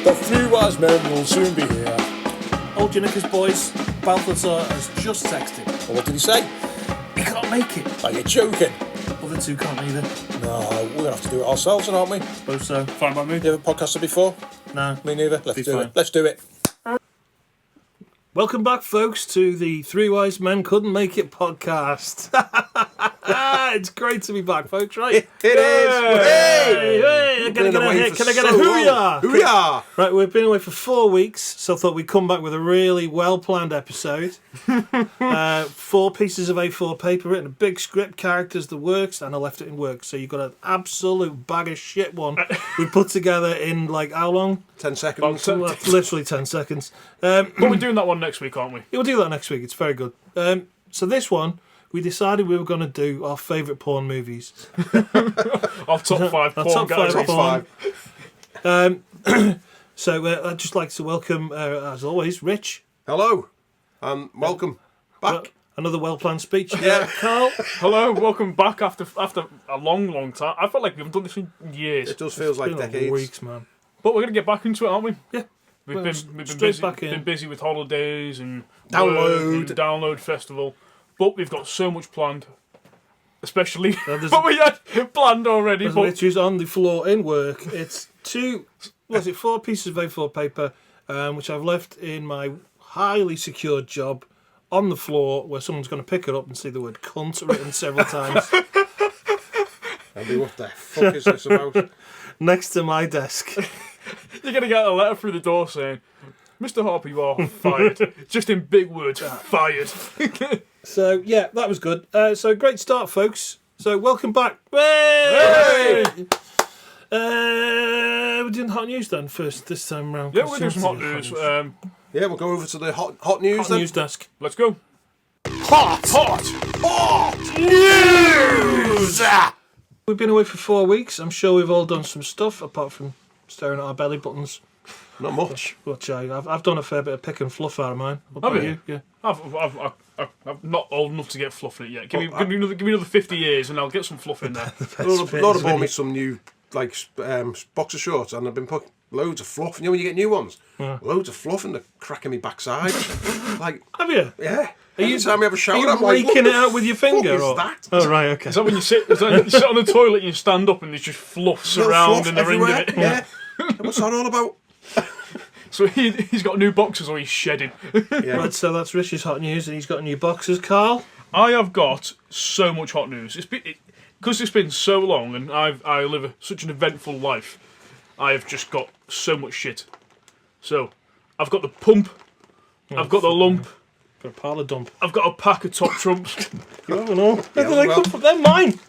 The Three Wise Men will soon be here. Old Janicas boys, Balthazar has just texted. Well, what did he say? He can't make it. Are you joking? Other two can't either. No, we're going to have to do it ourselves, aren't we? Both so. Fine by me. You ever podcasted before? No. Me neither. Let's Be do fine. it. Let's do it. Welcome back, folks, to the Three Wise Men Couldn't Make It podcast. It's great to be back, folks, right? It is. Hey, can I get a hoo-yah? Hoo-yah! Right, we've been away for 4 weeks, so I thought we'd come back with a really well-planned episode. 4 pieces of A4 paper, written a big script, characters, the works, and I left it in work. So you've got an absolute bag of shit one we put together in, like, how long? 10 seconds. Literally 10 seconds. But we're doing that one next week, aren't we? Yeah, we'll do that next week. It's very good. So this one, we decided we were going to do our favourite porn movies. Our top 5 porn top guys. five porn. So I'd just like to welcome, as always, Rich. Hello. Welcome back. Another well-planned speech. Yeah. Carl. Hello, welcome back after a long time. I felt like we haven't done this in years. It does feels like Been like decades. weeks, man. But we're going to get back into it, aren't we? Yeah. We've Well, been straight busy, back in. been busy with holidays and Download. work and download festival. But we've got so much planned. Especially there's- what we had planned already. But Which is on the floor in work. It's 4 pieces of A4 paper, which I've left in my highly secured job on the floor where someone's going to pick it up and see the word cunt written several times I'll be, what the fuck is this about? next to my desk. you're going to get a letter through the door saying, Mr. Harper, you are fired. Just in big words, fired. So, yeah, that was good. So, great start, folks. So, welcome back. Hey! We're doing hot news then first this time round. Yeah, we're doing some hot news. Yeah, we'll go over to the hot news Hot then. news desk. Let's go. Hot news! We've been away for 4 weeks. I'm sure we've all done some stuff apart from staring at our belly buttons. Not much. Which I've done a fair bit of pick and fluff out of mine. What Have about you? Yeah. I'm not old enough to get fluff in it yet. Give me another 50 years and I'll get some fluff in there. Laura bought me some new boxer shorts, and I've been putting loads of fluff. You know when you get new ones, loads of fluff, and they're cracking me backside. Like, Have you? yeah. you- Every time we have a shower, Are you I'm like, raking what it out with your finger? the fuck or? is that? Oh, right, okay. Is that when you sit on the toilet and you stand up and there's just fluff Little surrounding fluff the ring of everywhere. it? Yeah. What's that all about? So he's got new boxers or he's shedding. Yeah. Right, so that's Rich's hot news, and he's got new boxes. Carl? I have got so much hot news. Because it's been so long and I live such an eventful life. I have just got so much shit. So I've got the pump. I've got the lump. Got a parlour dump. I've got a pack of top trumps. You don't know. Where Yeah, did they well- come from? They're mine.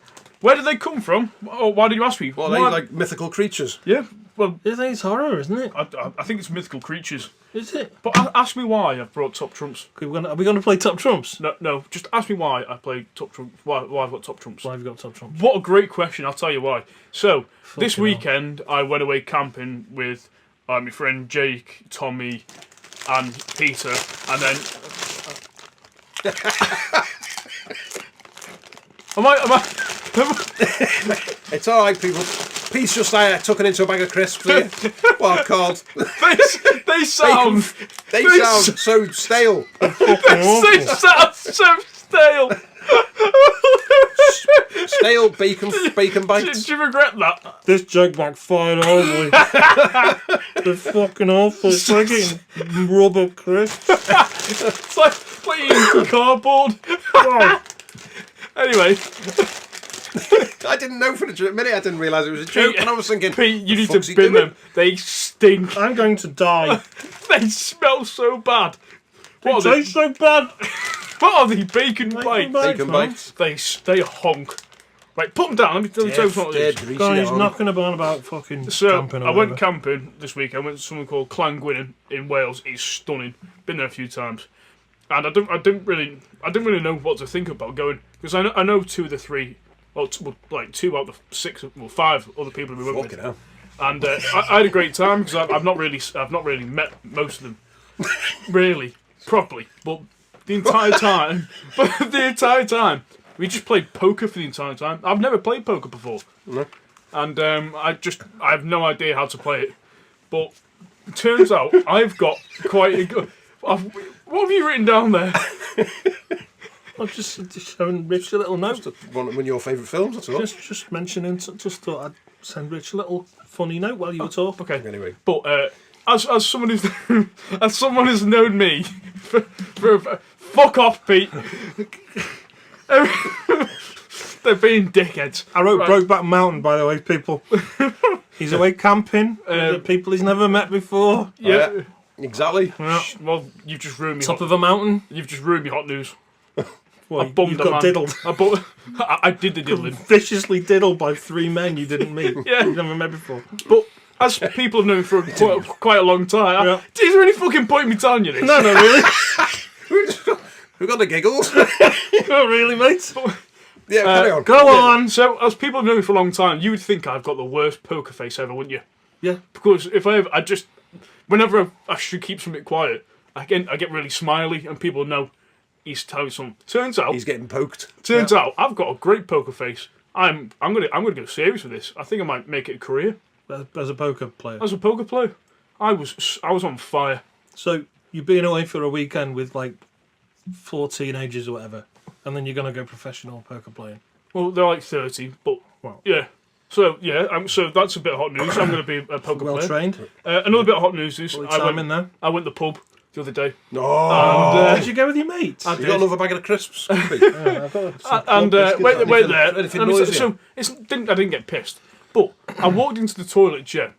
Where did they come from? Oh, why did you ask me? Well, they Why- like mythical creatures. Yeah, well, It's horror, isn't it? I think it's mythical creatures. Is it? But ask me why I've brought top trumps. Are we going to play top trumps? No, just ask me why I play top trumps. Why I've got top trumps. Why have you got top trumps? What a great question! I'll tell you why. So this Fucking weekend I went away camping with my friend Jake, Tommy, and Peter, and then. Am I? It's all right, people. Pete's just tucking into a bag of crisps. Here. Well, called. They sound. They They sound so stale. They sound so stale. Stale bacon bites. Do you regret that? This joke backfired horribly. They're fucking awful. It's like eating rubber crisps. It's like eating cardboard. Anyway, I didn't know for a minute. I didn't realise it was a joke, and I was thinking, Pete, you need fuck's to he bin doing? them. They stink. I'm going to die. They smell so bad. It What are tastes so bad. they? Bacon bites. Bacon bites. They honk. Right, put them down. Let me tell you what it Dead, is. greasy God, he's down. knocking about fucking So camping or I went whatever. camping this week. I went to something called Llangwynnin in Wales. It's stunning. Been there a few times, and I didn't really know what to think about going because I know 2 of the 3, well, 2 out of the 6, well 5 other people we went with. Fucking hell. And I had a great time because I've not really met most of them, really properly. But the entire time, we just played poker for the entire time. I've never played poker before, No. and I have no idea how to play it. But turns out I've got quite a good. What have you written down there? I'm just showing Rich a little note. One of your favourite films, that's all. Just mentioning. Just thought I'd send Rich a little funny note while you were talking. Okay. Anyway. But as someone who's as someone who's known me for fuck off, Pete. They're being dickheads. I wrote Right. Brokeback Mountain, by the way, people. He's away camping with the people he's never met before. Yeah. Exactly. Yeah. Well, you've just ruined me. Top of a mountain. You've just ruined me hot news. Well, I bummed you've a got man. diddled. I did the diddling. Viciously diddled by 3 men you didn't meet. Yeah. You've never met before. But as people have known for quite a long time, Yeah. is there any fucking point in me telling you this? No, really. We've got the giggles. Not really, mate. Yeah, carry on. Go on. So, as people have known me for a long time, you would think I've got the worst poker face ever, wouldn't you? Yeah. Because if I just, whenever I should keep something quiet, I get really smiley, and people know he's telling something. Turns out, He's getting poked. out, I've got a great poker face. I'm gonna go serious with this. I think I might make it a career As a poker player. as a poker player. I was on fire. So you've been away for a weekend with like 4 teenagers or whatever, and then you're gonna go professional poker playing. Well, they're like 30, but Wow. yeah. So yeah, so that's a bit of hot news. I'm going to be a poker Well player. trained. Another bit of hot news is Put your time in there. I went to the pub the other day. No. Did you go with your mates? I You did. got another bag of crisps? Pete? I've got some And club biscuits. wait there. anything And noisy? so I didn't get pissed, but I walked into the toilet, Jen,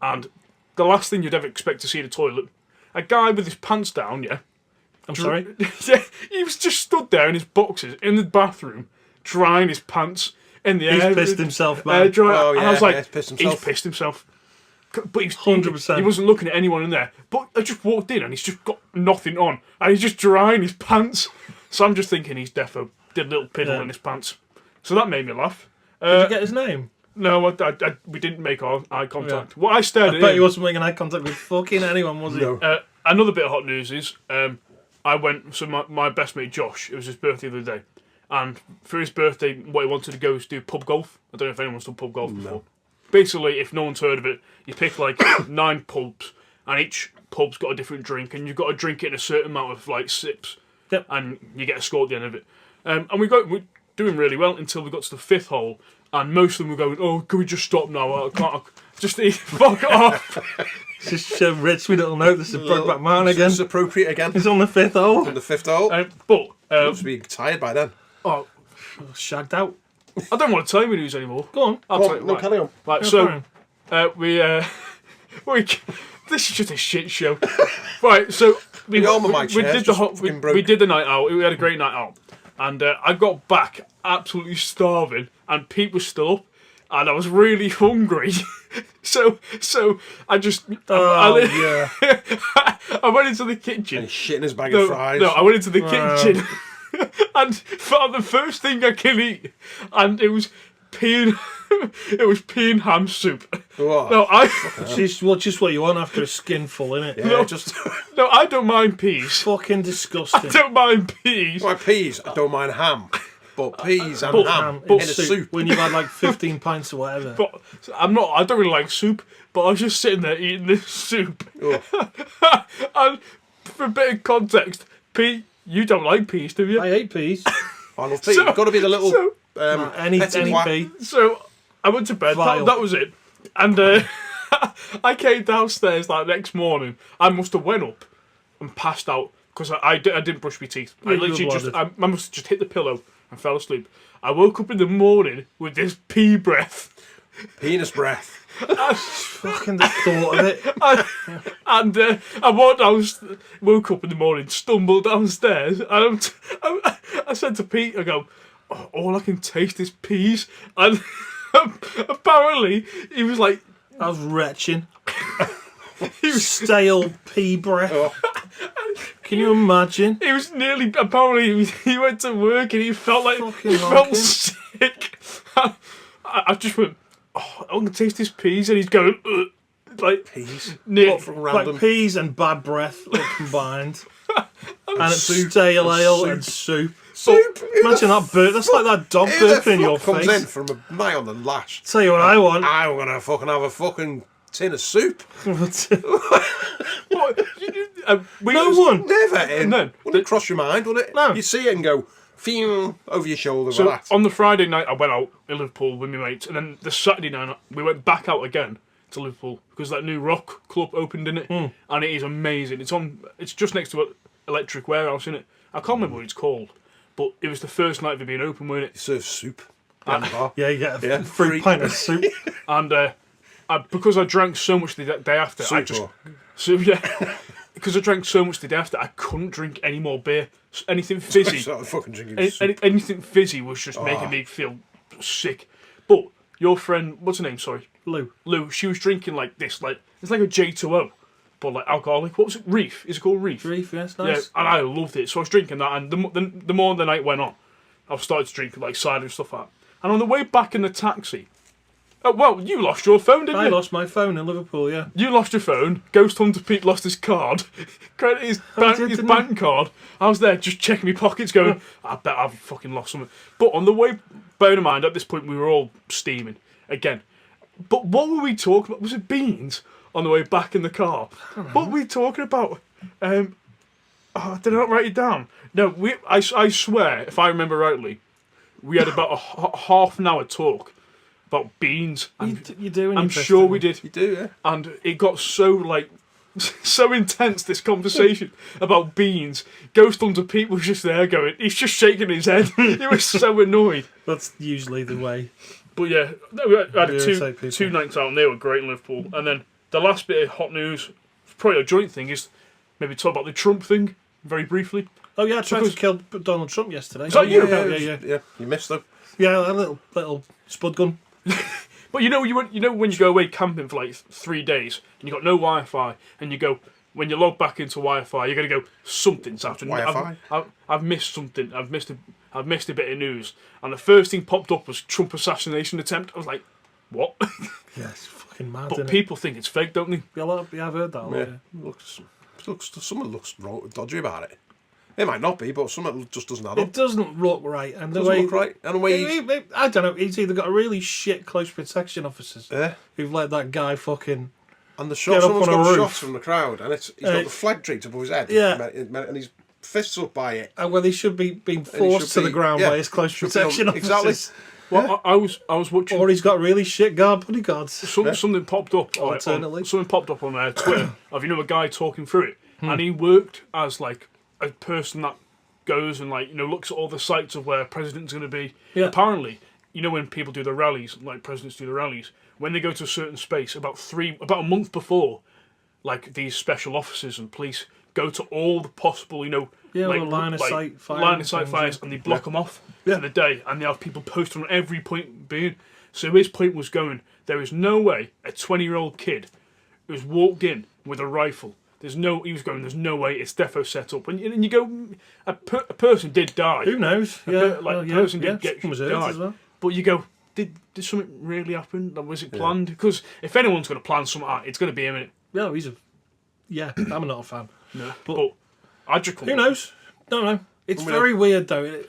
and the last thing you'd ever expect to see in a toilet, a guy with his pants down, yeah. I'm sorry. Yeah, he was just stood there in his boxes in the bathroom, drying his pants in the He's air. pissed himself, man. Dry, Oh, and I was yeah, like, yeah, he's pissed himself. he's pissed himself. But he's 100%. He wasn't looking at anyone in there. But I just walked in and he's just got nothing on, and he's just drying his pants. So I'm just thinking he's defo did a little piddle Yeah. in his pants. So that made me laugh. Did you get his name? No, we didn't make eye contact. What I stared I at bet him, he wasn't making eye contact with fucking anyone, was he? No. another bit of hot news is I went. So my best mate Josh, it was his birthday the other day, and for his birthday, what he wanted to go was do pub golf. I don't know if anyone's done pub golf before. Basically, if no one's heard of it, you pick like 9 pubs, and each pub's got a different drink, and you've got to drink it in a certain amount of like sips, Yep. and you get a score at the end of it. And we're doing really well until we got to the 5th hole, and most of them were going, "Oh, can we just stop now? I can't. Just fuck off." Just show Rich with a little note. This is Brokeback Mountain again. It's appropriate again. He's on the 5th hole. On the 5th hole. But Must be tired by then. oh, Shagged out. I don't want to tell you my news anymore. Go on. I'll Go tell on, you. no, Right. carry on. Right, Go so for it. we this is just a shit show. Right, so we You're on my chair, did the just hot, fucking broke. we did the night out. We had a great night out, and I got back absolutely starving, and Pete was still up, and I was really hungry. so I just Oh, I, yeah. I went into the kitchen. And shit in his bag No, of fries. no, I went into the Wow. kitchen and found the first thing I can eat, and it was pea and ham soup. What? No, Just what you want after a skinful, innit? Yeah, no. just no, I don't mind peas. Fucking I disgusting. don't mind peas. my peas. I don't mind ham, but peas and But ham in in a soup. when you've had like 15 pints or whatever. But I don't really like soup, but I was just sitting there eating this soup. Oh, And for a bit of context, Pete, you don't like peas, do you? I hate peas. I love peas. It's got to be the little Any petit pois. pea. So I went to bed. Vile. That was it. And I came downstairs that next morning. I must have went up and passed out because I didn't brush my teeth. I Yeah, you literally were just blooded. I must have just hit the pillow and fell asleep. I woke up in the morning with this pea breath. Penis breath. Fucking the thought of it. And I woke up in the morning, stumbled downstairs, and I said to Pete, I go, "Oh, all I can taste is peas." And apparently he was like, I was retching. he was Stale pea breath. Oh. Can you imagine? He was nearly. Apparently, he went to work and he felt like Fucking he felt honking. sick. I just went, "Oh, I can taste his peas," and he's going, "Ugh," like Peas. near. What from random? Like peas and bad breath all combined. And it's soup. stale And ale soup. and soup. Soup. Who Imagine the that burp. That's like that dog Who the burping in your fuck comes face. in from a nigh on the lash? Tell you what I want. I'm gonna fucking have a fucking tin of soup. What? No one. Never. No. Wouldn't cross your mind, would it? No. You'd see it and go, phew, over your shoulder So like that. on the Friday night, I went out in Liverpool with my mates, and then the Saturday night we went back out again to Liverpool because that new rock club opened in it, and it is amazing. It's just next to an Electric Warehouse in it. I can't remember what it's called, but it was the first night of it being open, wasn't it? You serve soup. behind the bar. Yeah, you get a Yeah, free free. pint of soup. And because I drank so much the day after, I Soup just or- so yeah. Because I drank so much the day after, I couldn't drink any more beer. Anything fizzy, Sort of fucking drinking soup. anything fizzy was just making me feel sick. But your friend, what's her name? Sorry, Lou. She was drinking like this, like it's like a J2O, but like alcoholic. What was it? Reef? Is it called Reef? Reef, yes, Yeah, nice. and I loved it. So I was drinking that, and the more the night went on, I started to drink like cider and stuff like that. And on the way back in the taxi, oh well, you lost your phone, didn't I you? lost my phone in Liverpool, yeah. You lost your phone. Ghost Hunter Pete lost his card. Credit his didn't bank card. I was there just checking my pockets, going, I bet I've fucking lost something. But on the way, bear in mind, at this point we were all steaming again. But what were we talking about? Was it beans on the way back in the car? What were we talking about? Did I not write it down? No, I swear, if I remember rightly, we had about a half an hour talk about beans. And You do. I'm sure we did. You do, yeah. And it got so like so intense, this conversation about beans. Ghost Hunter Pete was just there going, he's just shaking his head. He was so annoyed. That's usually the way. But yeah, no, we had irritate people. two nights out and they were great in Liverpool. And then the last bit of hot news, probably a joint thing, is maybe talk about the Trump thing very briefly. Oh yeah, I tried Because- to kill Donald Trump yesterday. Is that you? Yeah. You missed them. Yeah, a little spud gun. But you know when you go away camping for like 3 days and you got no Wi-Fi and you go, when you log back into Wi-Fi, you're gonna go, something's happened. Wi-Fi? I've missed something. I've missed a bit of news. And the first thing popped up was Trump assassination attempt. I was like, what? Yeah, it's fucking mad. But Isn't people think it's fake, don't they? yeah, I've heard that. A lot, Yeah. Someone looks dodgy about it. It might not be, but something just doesn't add It up. doesn't look right, and the Doesn't way look right. And the way I don't know. He's either got a really shit close protection officers yeah. who've let that guy fucking And the Get shot, up someone's on a got roof. shots from the crowd, and he's got the flag draped above his head. Yeah. and his fists up by it. where they should be being forced should to the be- ground yeah, by his close should be protection on- officers. exactly. Well, I was watching. Or he's got really shit guard bodyguards. Something popped up. Alternately. Something popped up on Twitter of a guy talking through it, and he worked as like a person that goes and like looks at all the sites of where a president's going to be. Yeah. Apparently, when people do the rallies, like presidents do the rallies, when they go to a certain space, about a month before, like these special officers and police go to all the possible, Yeah, like, well, line of sight fires line of sight and fires, things, and they block them off Yeah. for the day, and they have people posted on every point being. So his point was going, there is no way a 20-year-old kid who's walked in with a rifle. There's no way it's defo set up. And you go, a person did die. Who knows? A Yeah, per- well, a yeah, person yeah, did get someone was hurt died. as well. But you go, did something really happen? Like, was it planned? Because if anyone's going to plan something out, it's going to be him in it. Yeah, I'm not a fan. No. But- But I just Who knows? Don't know. It's Well, very weird though.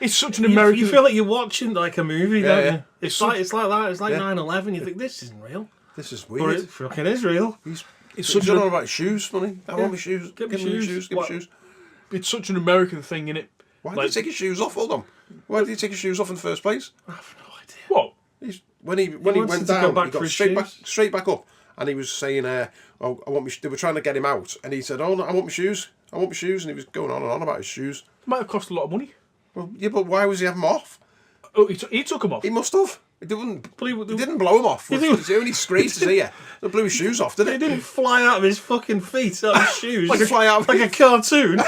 It's such an You American. feel like you're watching like a movie, Yeah, don't yeah. you? It's like that. It's like Yeah. 9/11. You think this isn't real, This is but weird. it fucking is real. He's such such a- on about shoes, funny. I want my shoes. Get me Give me shoes. shoes. Give me What? shoes. It's such an American thing, innit? Why Like- did he take his shoes off? Hold on. Why did he take his shoes off in the first place? I have no idea. What? When he wanted went to go down, back he for got his straight back up, and he was saying, "Oh, I want me." They were trying to get him out, and he said, "Oh, no, I want my shoes. I want my shoes," and he was going on and on about his shoes. It might have cost a lot of money. Well, yeah, but why was he having them off? Oh, he took them off. He must have. He didn't. But he Didn't blow him off. He He didn't- only scraped his ear. They blew his shoes off, They didn't didn't fly out of his fucking feet, out of his shoes, Like a fly out of like a cartoon.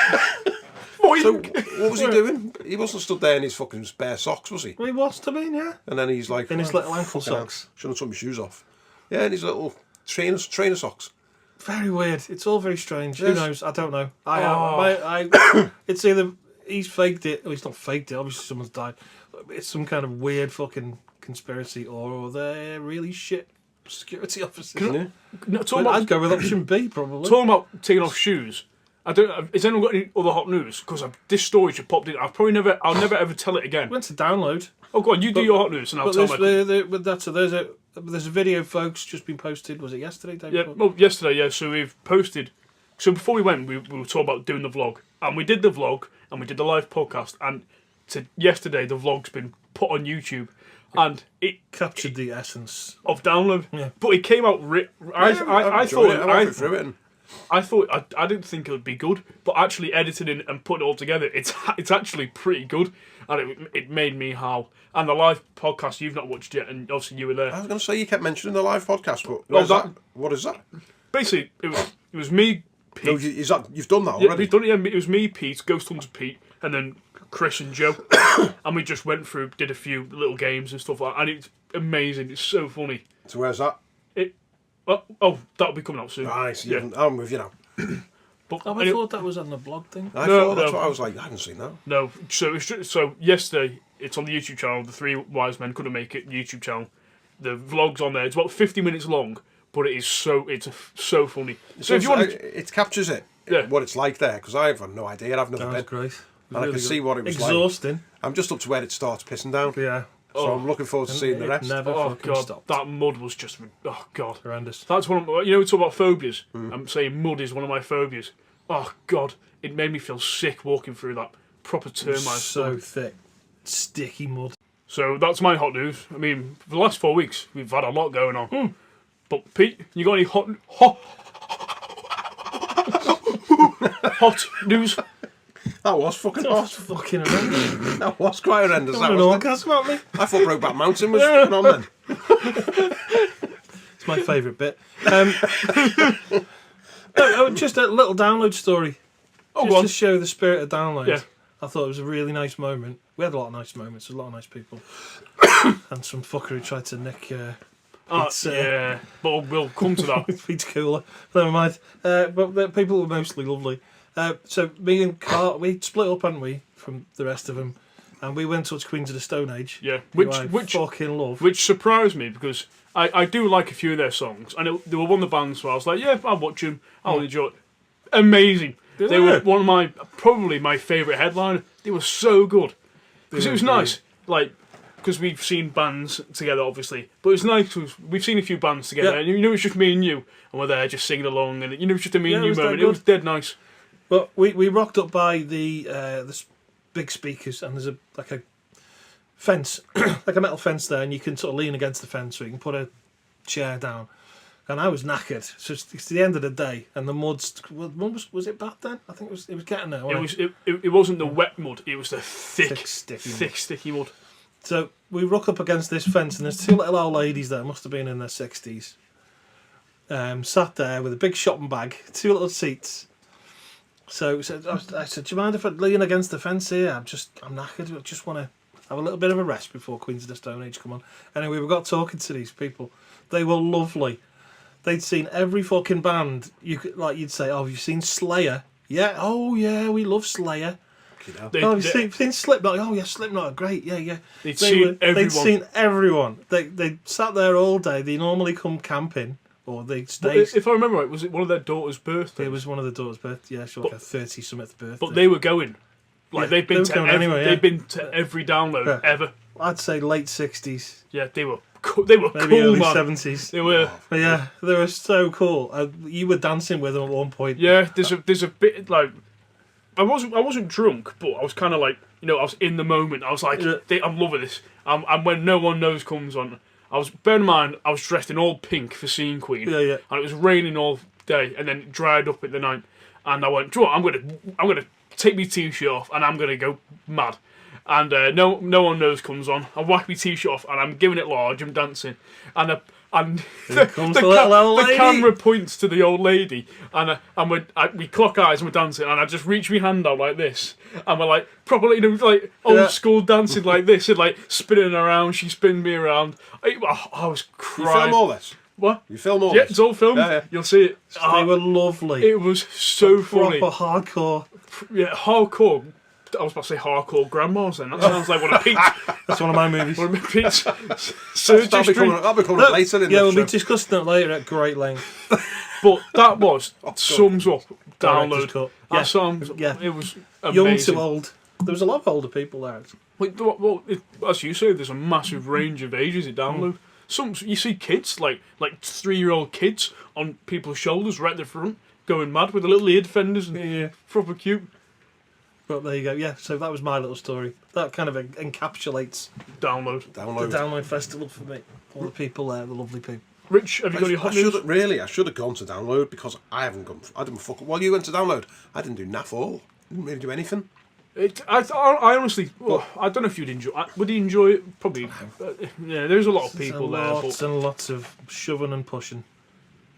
So what was he doing? He wasn't stood there in his fucking bare socks, was he? Well, he was to be, yeah. And then he's like, In his "Oh, little ankle fucking hell, socks. Shouldn't have took my shoes off. Yeah, and his little trainer socks. Very weird. It's all very strange. Who Yes. knows? I don't know. Oh. It's either he's faked it, or he's not faked it. Obviously, someone's died. It's some kind of weird fucking conspiracy, or they're really shit security officers. Yeah. No, But I'd go with option B, probably. talking about taking off shoes. I don't. Has anyone got any other hot news? Because this story just popped in. I'll never ever tell it again. Went to download. Oh, go on, you do your hot news and I'll But tell there's, my. there's there's a video, folks, just been posted. Was it yesterday, David? Yeah, well, yesterday, yeah. So we've posted. So before we went, we were talking about doing the vlog, and we did the vlog, and we did the live podcast, and yesterday the vlog's been put on YouTube, and it Captured the essence. of download. Yeah. But it came out. I thought I didn't think it would be good, but actually editing it and putting it all together, it's actually pretty good, and it made me howl. And the live podcast you've not watched yet, and obviously you were there. I was going to say you kept mentioning the live podcast, but what is that? Basically, it was me. Pete. No, you've done that Yeah, already. we've done it. Yeah, it was me, Pete, Ghost Hunter Pete, and then Chris and Joe, and we just went through, did a few little games and stuff like that, and it's amazing. It's so funny. So where's that? That'll be coming out soon. Nice. Yeah. I'm with you now. But Oh, I thought that was on the blog thing. I No, thought that's no. what I was like. I haven't seen that. No, so yesterday it's on the YouTube channel. The Three Wise Men Couldn't Make It YouTube channel. The vlog's on there. It's about 50 minutes long, but it's so funny. So if you want, it captures it. Yeah. What it's like there, because I've no idea. I've never That was been. great. And I can see what it was like. Exhausting. I'm just up to where it starts pissing down. Yeah. So I'm looking forward to seeing the It rest. never oh fucking god, stopped. that mud was just god. Horrendous. That's one. We talk about phobias. I'm saying mud is one of my phobias. Oh god, it made me feel sick walking through that proper termite. So thick. Sticky mud. So that's my hot news. I mean, for the last 4 weeks, we've had a lot going on. But Pete, you got any hot news? That was fucking That's hot. fucking horrendous. That was quite horrendous. I That don't know was what that's about me. I thought Brokeback Mountain was fucking on then. It's my favourite bit. Just a little download story. Oh, Just go on. to show the spirit of download. Yeah. I thought it was a really nice moment. We had a lot of nice moments, a lot of nice people. And some fucker who tried to nick Yeah, but we'll come to that. Pete's cooler. Never mind. But the people were mostly lovely. So me and Carl, we split up, hadn't we, from the rest of them, and we went towards Queens of the Stone Age. Yeah, who I fucking love. Which surprised me because I do like a few of their songs, and they were one of the bands where I was like, yeah, I'll watch them, I'll enjoy it. Amazing. They were one of probably my favourite headliner. They were so good because it was nice, like. Because we've seen bands together, obviously, but it's nice because we've seen a few bands together, and it's just me and you, and we're there just singing along, and it's just a me and you moment. It was dead nice. But we rocked up by the big speakers, and there's a fence, like a metal fence there, and you can sort of lean against the fence, so you can put a chair down. And I was knackered, so it's the end of the day, and the mud's was it bad then? I think it was getting there. It wasn't the wet mud; it was the thick sticky mud. So we rock up against this fence, and there's two little old ladies there, must have been in their 60s, sat there with a big shopping bag, two little seats. So I said, do you mind if I lean against the fence here? I'm knackered. I just want to have a little bit of a rest before Queens of the Stone Age come on. Anyway, we got talking to these people. They were lovely. They'd seen every fucking band. You'd say, oh, have you seen Slayer? Yeah. Oh, yeah, we love Slayer. You've seen Slipknot? Oh yeah, Slipknot, great, yeah. They'd seen everyone. They sat there all day. They normally come camping, or they stay. If I remember right, was it one of their daughter's birthdays? It was one of the daughter's birthday. Yeah, she was like a 30-something birthday. But they were going. Like they've been to every download ever. I'd say late 60s. Yeah, they were maybe cool, early man. 70s. They were. But yeah, they were so cool. You were dancing with them at one point. Yeah, there's a bit like. I wasn't drunk, but I was kind of like, I was in the moment. I was like, I'm loving this. And when No One Knows comes on, bear in mind, I was dressed in all pink for Scene Queen. Yeah. And it was raining all day, and then it dried up at the night. And I went, I'm gonna take my t-shirt off, and I'm gonna go mad. And No One Knows comes on. I whack my t-shirt off, and I'm giving it large. I'm dancing, and the camera points to the old lady, and we clock eyes and we're dancing, and I just reach my hand out like this, and we're like properly, like old school dancing like this, and like spinning around. She spins me around. I was crying. You film all this? What? You film all this? Yeah, it's all filmed. Yeah. You'll see it. They were lovely. It was so funny. Proper hardcore. Yeah, hardcore. I was about to say hardcore grandmas then. That sounds like one of Pete's. That's one of my movies. One of Pete's. That'll be coming up later in we'll be discussing that later at great length. But that sums up Download. Yeah. That song, it was amazing. Young to old. There was a lot of older people there. Well, as you say, there's a massive range of ages at Download. some you see kids like 3-year-old kids on people's shoulders right at the front, going mad with the little ear defenders and Yeah. proper cute. But there you go. Yeah, so that was my little story. That kind of encapsulates Download. the Download. Download Festival for me. All the people there, the lovely people. Rich, have you got any hot news? I should have gone to download because I didn't fuck. While you went to download, I didn't do naff all. Didn't really do anything. I honestly, I don't know if you'd enjoy. Would you enjoy it? Probably. Yeah, there's a lot of people there. Lots and lots of shoving and pushing.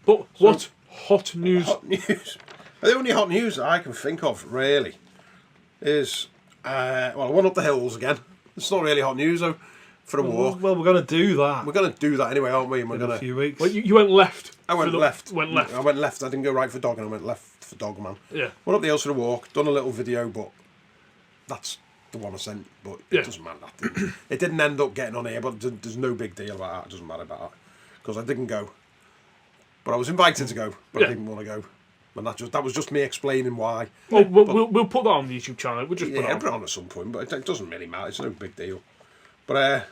But what hot news? Hot news. The only hot news that I can think of really is I went up the hills again. It's not really hot news though. For a walk. Well, we're going to do that We're going to do that anyway, aren't we? And we're in going a few weeks. Well, you went left. I went left. Went left. I went left. I didn't go right for dog, and I went left for dog, man. Yeah. Went up the hills for a walk. Done a little video, but that's the one I sent. But Yeah. it doesn't matter. It didn't end up getting on here, but there's no big deal about that. It doesn't matter about that because I didn't go. But I was invited to go, but Yeah. I didn't want to go. And that was just me explaiing why. Well, we'll put that on the YouTube channel. We'll just Yeah, I'll put put it it on. on at some point, but it doesn't really matter. It's no big deal. But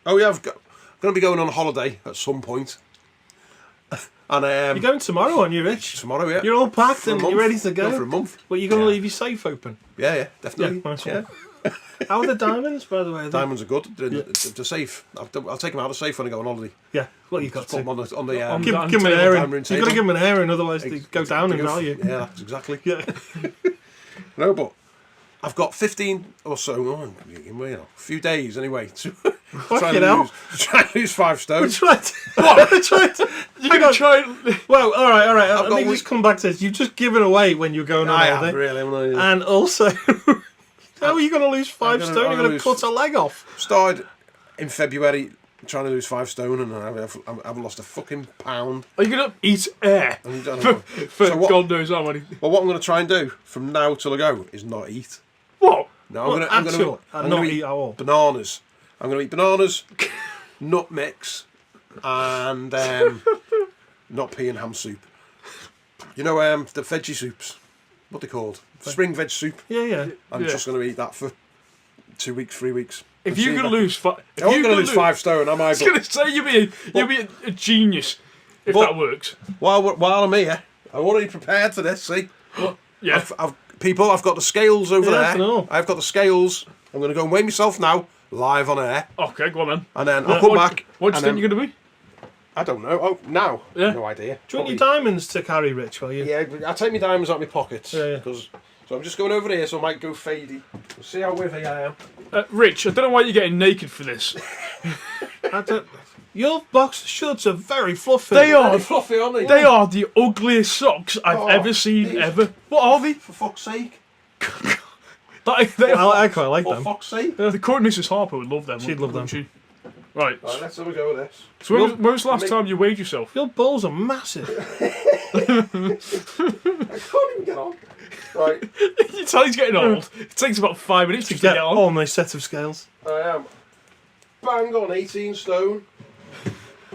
oh yeah, I'm going to be going on holiday at some point. And You're going tomorrow, aren't you, Rich? tomorrow, yeah. You're all packed For a and month. you're ready to go. For a month. But you're going to Yeah. leave your safe open. Yeah, definitely. Yeah, nice one. How are the diamonds, by the way? Diamonds are good. They're safe. I'll take them out of the safe when I go on holiday. Yeah, well, you got Just put them to. on the On Give down them an table, airing. diamond You've got to table. give them an airing, otherwise they go down in to go- value. Yeah, that's exactly. Yeah. No, but I've got 15 or so, a few days anyway, to try Fucking hell. and lose 5 stone. We're trying to. We're trying to. You're gonna try. And, Well, all right. Let got me just come back to this. You've just given away when you're going on I holiday. have, really. haven't I? And also, how are you going to lose 5 gonna- stone? You're I'm going to gonna cut a leg off. Started in February trying to lose 5 stone, and I haven't lost a fucking pound. are you gonna eat air I don't know. for So what- God knows how many? Well, what I'm going to try and do from now till I go is not eat. What? No, Well, I'm going actual, to and not eat at all. bananas. I'm going to eat bananas, nut mix, and not pea and ham soup. You know the veggie soups. What they called? Spring veg soup. Yeah. I'm Yeah. just going to eat that for 2 weeks, 3 weeks. If And you're see gonna if I- lose, if I'm you're going to gonna lose 5 stone. Am I? I was gonna say you'll be a genius if But- that works. While I'm here, I'm already prepared for this. See, Yeah. I've got the scales over Yeah, I there. know. I've got the scales. I'm going to go and weigh myself now, live on air, Okay, go on then. and then I'll come back. What do you and think then- you're gonna be? I don't know. Oh, now? Yeah. No idea. Do you want your Probably- diamonds to carry, Rich? Will you? Yeah, I'll take my diamonds out of my pockets. Yeah. So I'm just going over here, so I might go fadey. We'll see how wavy I am. Rich, I don't know why you're getting naked for this. Your boxer shorts are very fluffy. They are. They're fluffy, aren't they? They are the ugliest socks I've Oh, ever seen these- ever. What are they? For fuck's sake. They are. I quite like For them. fuck's sake. The current Mrs. Harper would love them. She'd love wouldn't them. She? Right. Right, let's have a go with this. So when was the last time you weighed yourself? Your balls are massive. I can't even get on. Right, You tell he's getting old. It takes about 5 minutes to Get get on. on my set of scales. I am bang on 18 stone.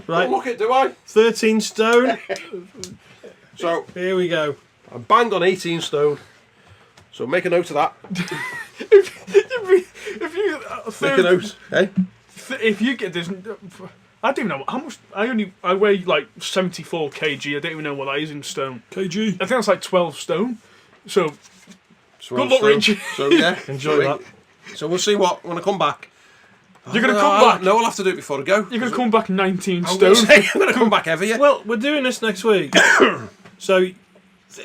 Right, Don't look it, do I? 13 stone. So Here we go. I'm banged on 18 stone. So make a note of that. If you Make a note. Hey? if you get this, I don't even know how much. I weigh like 74 kg. I don't even know what that is in stone. KG. I think that's like 12 stone. So So Good luck, so- Richie. So yeah, Enjoy so, that. So we'll see what when I come back. you're gonna No, come back. No, I'll have to do it before I go. You're gonna come back 19 I'm gonna stone. say I'm gonna come back heavier. Well, we're doing this next week. So, in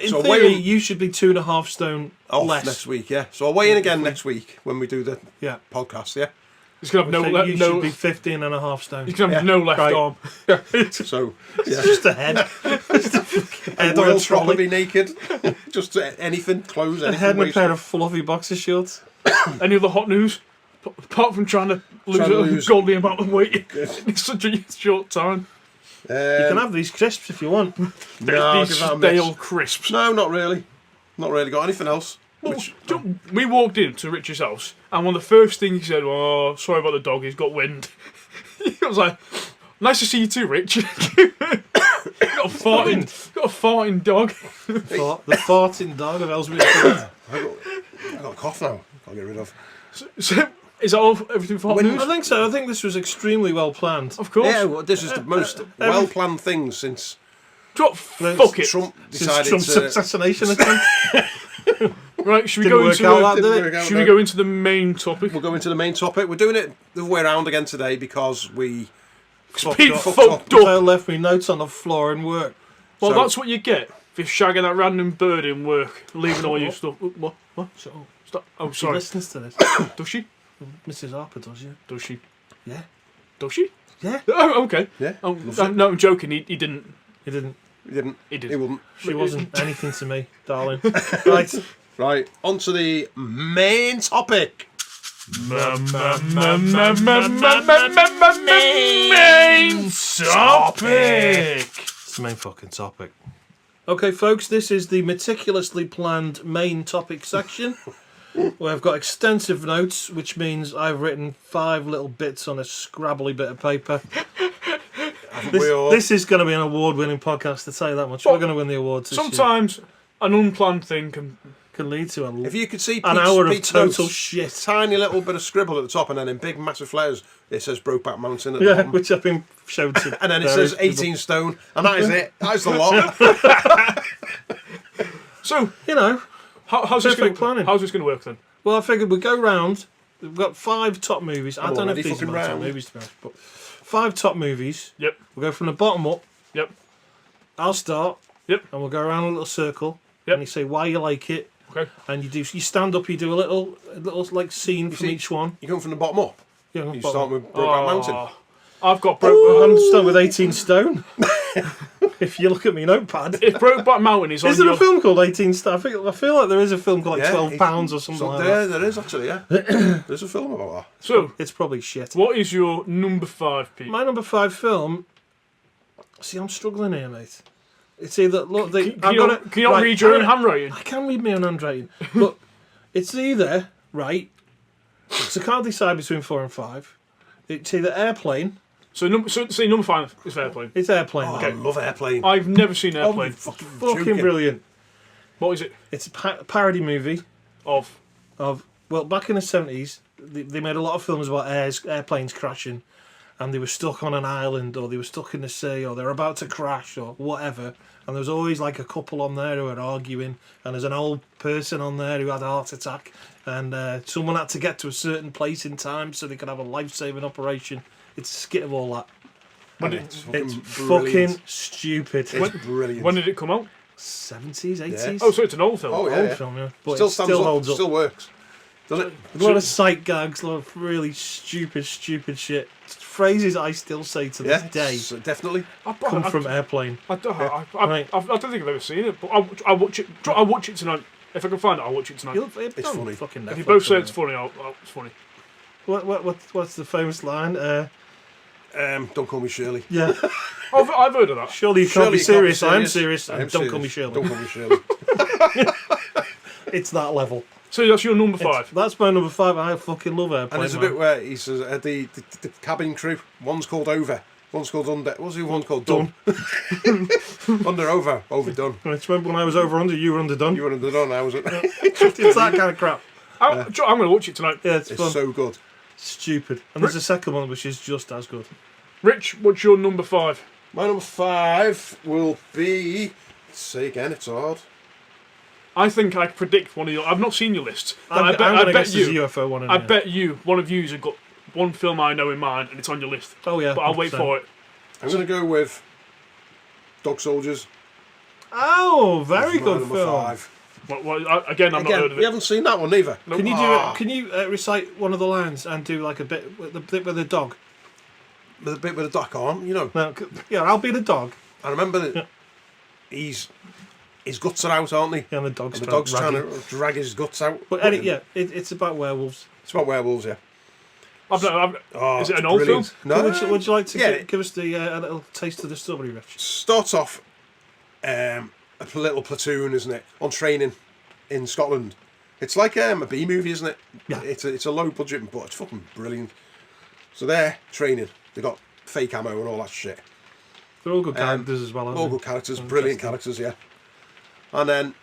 So theory, weigh- you should be 2.5 stone Off less. next week, yeah. So I'll weigh in again next week when we do the Yeah. podcast, yeah. He's gonna have So no you no. should be 15.5 stone. He's gonna have Yeah. no left Right. arm. So yeah. Just a head. Head on a Will trolley. probably naked. Just anything, clothes, A anything. head and a wasted. pair of fluffy boxer shorts. Any other hot news? Apart from trying to lose Trying to a lose. godly amount of weight in such a short time. You can have these crisps if you want. no, I'll These give that a miss. stale crisps. No, not really. Not really. Got anything else? Well, we walked into Rich's house, and one of the first things he said, "Oh, sorry about the dog. He's got wind." I was like, "Nice to see you too, Rich." got a farting dog. The farting dog of Ellesmere Street. I got a cough now. I'll get rid of. So Is that all? Everything for hot When- news? I think so. I think this was extremely well planned. Of course. Yeah, well, this is the most well-planned thing since Fuck it. Trump Since decided Trump's to... assassination attempt. Right, should we Didn't go work into out that, did it? Work out should we that. go into the main topic? We'll go into the main topic. We're doing it the other way around again today because we... Pete up. fucked I up. left me notes on the floor in work. Well, So- that's what you get for shagging that random bird in work, leaving all your stuff. What? Shut up. Stop. Oh, She sorry. listens to this. Does she? Mrs. Harper does, yeah. Does she? Yeah. Does she? Yeah. Oh, okay. Yeah, Oh, loves it. no, I'm joking. He didn't. He didn't. He didn't. He did. He wouldn't. She wasn't anything to me, darling. Right. Right, on to the main topic. Main topic. It's the main fucking topic. Okay, folks, this is the meticulously planned main topic section. Where I've got extensive notes, which means I've written 5 little bits on a scrabbly bit of paper. We all... This is going to be an award-winning podcast, to tell you that much. We're going to win the awards this year. Sometimes an unplanned thing can. Can lead to If you could see an Pete's, hour of Pete's total notes, shit. tiny little bit of scribble at the top, and then in big massive letters it says Brokeback Mountain at the Yeah, bottom. which I've been shown to. And then it various says people. 18 stone, and that is it. That is the lot. So, You know, how's this Perfect going? planning. How's this going to work then? well, I figured we'd go round. We've got 5 top movies. I I'm don't know if already these are fucking my top round. movies, to be honest, but 5 top movies. Yep. We'll go from the bottom up. Yep. I'll start. Yep. And we'll go around a little circle. Yep. And you say why you like it. Okay. And you stand up. You do a little like scene from see- each one. You're going from the bottom up. Yeah, You bottom. start with Brokeback Mountain. Oh, I've got I'm start with 18 stone. If you look at my notepad. If Brokeback Mountain is on Is there your... a film called 18 Stone? I feel like there is a film called like Yeah, 12 pounds or something So like that. there is actually, yeah. There's a film about that. So, It's probably shit. what is your number 5, Pete? My number 5 film. See, I'm struggling here, mate. It's either look. Can you not read your own handwriting? I can read my own handwriting, but it's either right. So I can't decide between 4 and 5. It's either Airplane. So say number 5 is Airplane. It's Airplane. Oh, Okay. I love Airplane. I've never seen Oh, Airplane. you fucking Fucking joking. brilliant. What is it? It's a parody movie Of? of back in the 70s they made a lot of films about airplanes crashing, and they were stuck on an island, or they were stuck in the sea, or they're about to crash, or whatever. And there was always like a couple on there who were arguing, and there's an old person on there who had a heart attack, and someone had to get to a certain place in time so they could have a life-saving operation. It's a skit of all that. It's It's brilliant. fucking stupid. It's brilliant. When did it come out? 70s, 80s? Oh, so it's an old film. Oh, yeah, Old yeah. film, yeah. But Still it stands still up. holds up. Still works. Does it? A lot of sight gags, a lot of really stupid shit. Phrases I still say to this Yeah, day definitely. come from Airplane. I don't Right. think I've ever seen it, but I'll watch it. I'll watch it tonight. If I can find it, I'll watch it tonight. It's funny. Fucking If you Netflix, both say isn't it's it? funny, it's funny. What's the famous line? Don't call me Shirley. Yeah, I've heard of that. surely you can't Surely be you can't be serious. I am serious. serious. I am And don't call me serious. Shirley. Don't call me Shirley. It's that level. So that's your number 5. That's my number 5. I fucking love Airplane. And there's a man. bit where he says the cabin crew. One's called Over. One's called Under. What's the one called Done? Under, over, overdone. It's remember when I was over under, you were underdone. You were underdone. I was. It's that kind of crap. I'm going to watch it tonight. Yeah, it's It's fun. so good. Stupid. And there's a second one which is just as good. Rich, what's your number 5? My number 5 will be. Say again. It's hard. I think I predict one of your. I've not seen your list, but I'm I gonna bet guess there's a you. UFO one in I there. bet you. One of you's have got one film I know in mind, and it's on your list. Oh yeah. But I'll wait 100%. for it. I'm going to go with Dog Soldiers. Oh, very It's my good number film. 5. Again, I've not heard Again, of we it. haven't seen that one either. No. Can you do Ah. it? Can you recite one of the lines and do like a bit with the dog? With a bit with a duck on, you know. No, yeah, I'll be the dog. I remember that his guts are out, aren't they? Yeah, and the dog's, And the dog's trying ragging. to drag his guts out. But it's about werewolves. It's about werewolves, yeah. Oh, Is it an it's old brilliant. film? No. Would you like to Yeah. give us the a little taste of the strawberry, Rich? Starts off a little platoon, isn't it, on training in Scotland. It's like a B movie, isn't it? Yeah. It's a low budget, but it's fucking brilliant. So they're training. They got fake ammo and all that shit. They're all good characters as well, aren't All they? good characters, brilliant characters, yeah. And then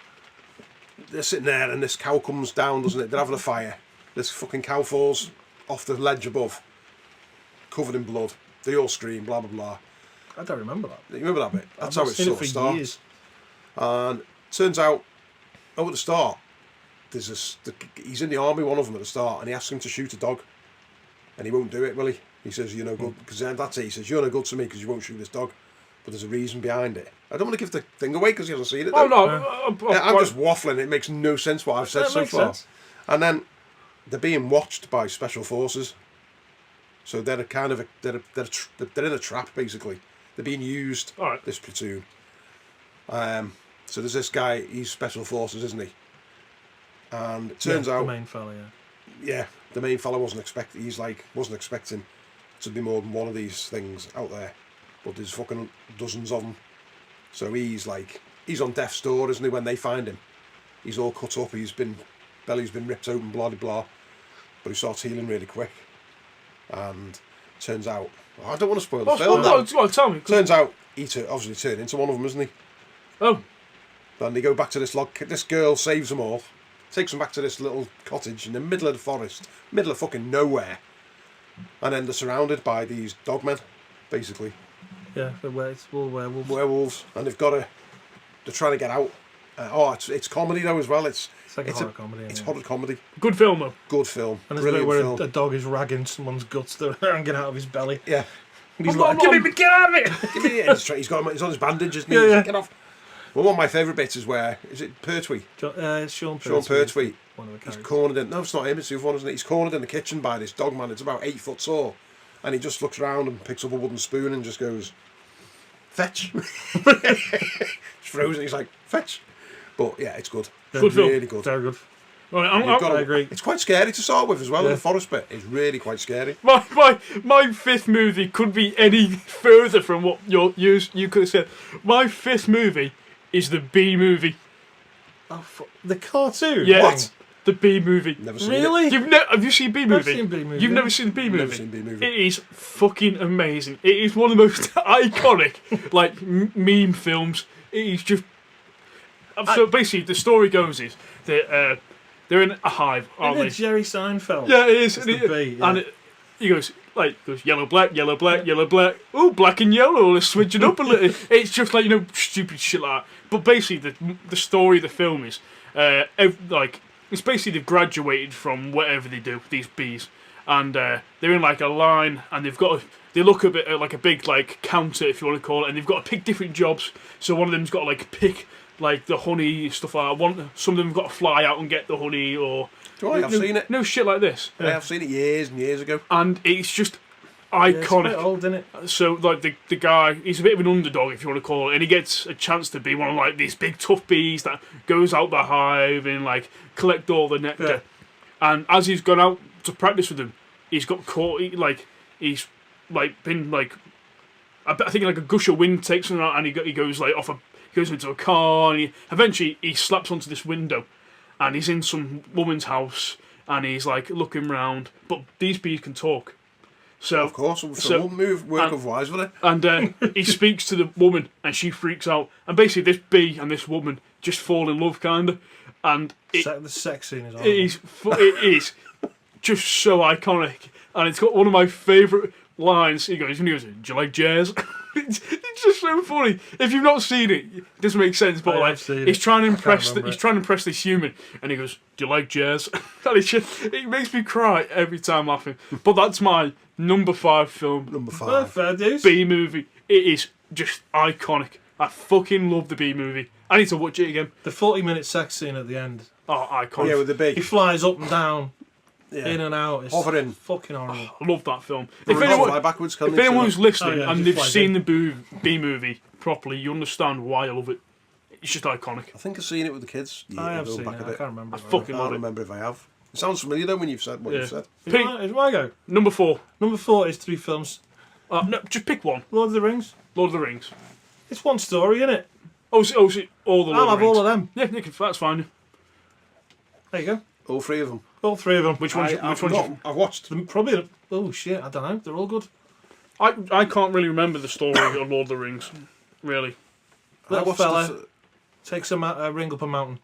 they're sitting there, and this cow comes down, doesn't it? They're having a fire. This fucking cow falls off the ledge above, covered in blood. They all scream, blah blah blah. I don't remember that. You remember that bit? That's I've how not it seen sort it of for starts. years. And turns out, at the start, there's he's in the army, one of them at the start, and he asks him to shoot a dog, and he won't do it, will he? He says, "You're no good," because that's it. He says, "You're no good to me because you won't shoot this dog." But there's a reason behind it. I don't want to give the thing away because he hasn't seen it. Oh though. no, I'm just waffling. It makes no sense what I've said That so makes far. sense. And then they're being watched by special forces, so they're a kind of they're in a trap basically. They're being used. All right. This platoon. So there's this guy. He's special forces, isn't he? And it turns Yeah, out, the main fella, yeah, the main fella wasn't expecting. Wasn't expecting to be more than one of these things out there, but there's fucking dozens of them. So he's on death's door, isn't he? When they find him, he's all cut up. Belly's been ripped open, blah blah blah. But he starts healing really quick, and turns out, I don't want to spoil the film. no, tell me. Turns out he obviously turned into one of them, isn't he? Oh, Then they go back to this log. This girl saves them all, takes them back to this little cottage in the middle of the forest, middle of fucking nowhere, and then they're surrounded by these dogmen, basically yeah. It's all werewolves. werewolves, and they're trying to get out. It's comedy though as well. It's like a horror comedy. It's yeah. horror comedy. good film though. Good film. And there's a bit Brilliant where film. a dog is ragging someone's guts that are hanging out of his belly. Yeah. And he's I'm like, not- get out of it! Give me it. He's on his bandage, isn't he? Yeah, He's yeah. like, get off. Well, one of my favourite bits is where is it Pertwee? It's Sean Sean Pertwee. One of the He's characters. cornered in. No, it's not him. It's the other one, isn't it? He's cornered in the kitchen by this dog man. It's about 8 foot tall, and he just looks around and picks up a wooden spoon and just goes, "Fetch." It's frozen. He's like, "Fetch." But yeah, it's good. Good film. Really good. Very good. Right, I agree. It's quite scary to start with as well. Yeah. The forest bit is really quite scary. my fifth movie couldn't be any further from what you could have said. My fifth movie is the B movie. Oh, the cartoon. Yeah, What? the B movie. Never seen Really? Have you seen B movie? seen B movie, You've yeah. never seen the B movie? Never seen B movie. It is fucking amazing. It is one of the most iconic, like meme films. It is just. So basically, the story goes is that they're in a hive, aren't Isn't they? it Jerry Seinfeld? Yeah, it is. It's And the B, yeah. he goes yellow, black, yellow, black, yellow, black. Oh, black and yellow. Let's switch it up a little. It's just like, stupid shit like that. But basically, the story of the film is it's basically they've graduated from whatever they do, these bees, and they're in like a line, and they look a bit like a big like counter, if you want to call it, and they've got to pick different jobs. So one of them's got to like pick like the honey, stuff like that. Some of them have got to fly out and get the honey, or I've seen it. no shit like this. I've seen it years and years ago. And it's just Yeah, it's quite iconic. old, isn't it? So like the guy, he's a bit of an underdog, if you want to call it, and he gets a chance to be one of like these big tough bees that goes out the hive and like collect all the nectar. Yeah. And as he's gone out to practice with them, he's got caught. He's been like, I think like a gush of wind takes him out, and he goes like he goes into a car, and eventually he slaps onto this window, and he's in some woman's house, and he's like looking round, but these bees can talk. So Of course, so so- won't move work and- otherwise, will it? and he speaks to the woman, and she freaks out. And basically, this bee and this woman just fall in love, kinda. And The sex scene is it horrible. is just so iconic, and it's got one of my favourite lines. He goes, "Do you like jazz?" it's just so funny. If you've not seen it, it doesn't make sense. But I like, have seen he's it. trying to I can't impress. remember He's it. trying to impress this human, and he goes, "Do you like jazz?" And it makes me cry every time laughing. But that's my number 5 film. Number Oh, 5. fair dues. B movie. It is just iconic. I fucking love the B movie. I need to watch it again. The 40-minute sex scene at the end. Oh, iconic. Yeah, with the He bee. flies up and down, Yeah. in and out. It's Hovering. fucking horrible. I love that film. Fly If anyone, backwards, can if they? anyone's listening Oh, yeah, and just they've flies seen in. the B movie properly, you understand why I love it. It's just iconic. I think I've seen it with the kids. I have years seen it. back a I bit. can't remember. I it. fucking I love can't it. remember if I have. It sounds familiar though when you've said what Yeah. you've said. Is Pick my, is my go? number 4. Number 4 is 3 films. No, just pick one. Lord of the Rings. Lord of the Rings. It's one story, isn't it? Oh, see, all the Lord I'll of have the Rings. all of them. Yeah, that's fine. There you go. All 3 of them. All 3 of them. Which one's? I've Which one's? I've watched. Probably. Oh shit! I don't know. They're all good. I can't really remember the story of Lord of the Rings. Really. I Little watched fella the- takes a ring up a mountain,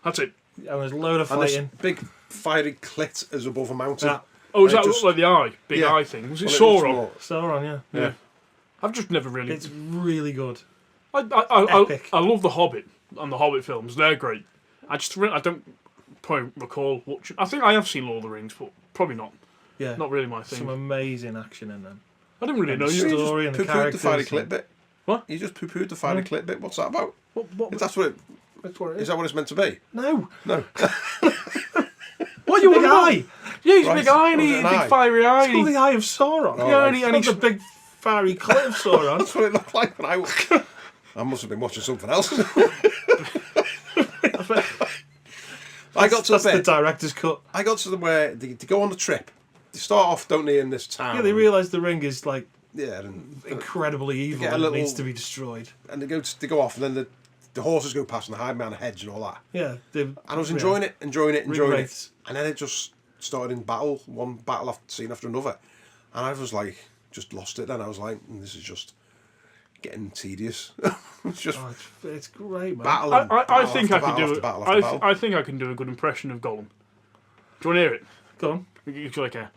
That's it. and there's a load of and this fighting. big fiery clit is above a mountain. Yeah. Oh, is I that just- like the eye? Big Yeah. eye thing? Was it Well, looks Sauron? more- Sauron, yeah. Yeah. I've just never really. It's really good. I epic. love The Hobbit and the Hobbit films. They're great. I don't probably recall watching. I think I have seen Lord of the Rings, but probably not. Yeah. Not really my thing. Some amazing action in them. I didn't really know the you. story. You just and the poo-pooed the Friday characters clip and- bit. What? You just poo-pooed the Friday clip bit. What's that about? What, Is that what it? that's what it Is that what it's meant to be? No. No. What you Big want about? eye. Yeah, he's a Right. big eye and Was it he an big eye? fiery eye. It's called And the Eye of Sauron. Oh, yeah, right. and he, It's and not he's, the big fiery cliff of Sauron. That's what it looked like when I must have been watching something else. I got to That's the the bit. director's cut. I got to the where they go on the trip. They start off, don't they, in this town? Yeah, they realise the ring is like Yeah, and incredibly evil get a and little- it needs to be destroyed. they go off, and then the horses go past and they hide behind a hedge and all that. Yeah. And I was enjoying it, enjoying it. wraiths. And then it just started in battle, one battle after scene after another. And I was like, just lost it then. I was like, this is just getting tedious. It's just Oh, it's great, man. battle. I think I can do after it. battle after battle. I think I can do a good impression of Gollum. Do you want to hear it? Go on. It's like a.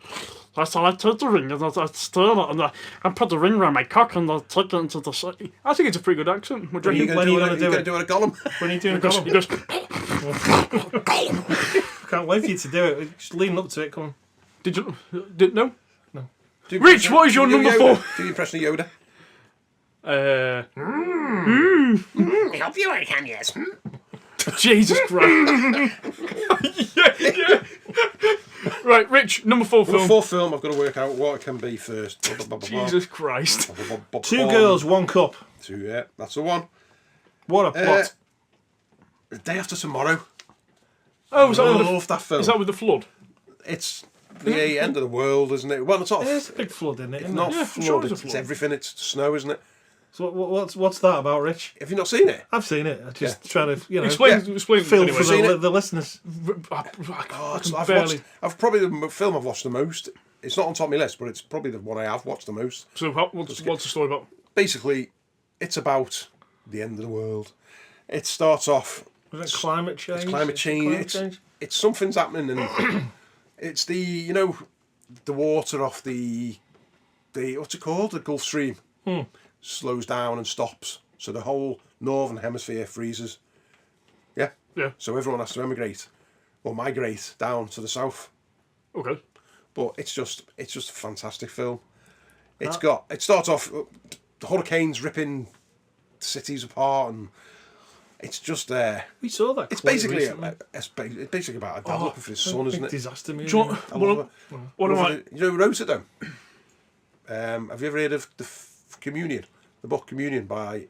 So I took the ring and I stirred it and I put the ring around my cock and I took it into the city. I think it's a pretty good accent. What do you Are reckon? you when are going you to gonna do do it? Gollum? When are you doing He goes, Gollum? he goes, Can't wait for you to do it. Just lean up to it. Come on. did you? Did no? Do Rich, what is your do number Yoda. 4? Do the impression of Yoda. Help you, I can, yes. Jesus Christ. yeah. Right, Rich, number 4 Well, film. fourth film, I've got to work out what it can be first. Jesus Christ. Two girls, one cup. Yeah, that's the one. What a plot. The Day After Tomorrow. Oh, is that, I with the, love that film. is that with the flood? It's the end of the world, isn't it? Well, it's not. There's a big flood in it, It's isn't not there? Yeah, flood. sure it's a It's flood. everything. It's snow, isn't it? So what's that about, Rich? Have you not seen it? I've seen it. I just Yeah. try to, Explain feel anyway. for seen it? the listeners. I've barely. watched. I've probably the film I've watched the most. It's not on top of my list, but it's probably the one I have watched the most. So what's the story about? Basically, it's about the end of the world. It starts off. Was it climate change? It's climate change. It's something's happening, and it's the the water off the what's it called, the Gulf Stream slows down and stops, so the whole northern hemisphere freezes. Yeah. Yeah. So everyone has to emigrate or migrate down to the south. Okay. But it's just a fantastic film. It starts off the hurricanes ripping cities apart, and it's just We saw that. it's quite basically recently. it's basically about a dad looking for his son, isn't Big it? disaster movie. Do you know I what, love it. what am Love I? it. You know who wrote it though? Have you ever heard of the Communion? The book Communion by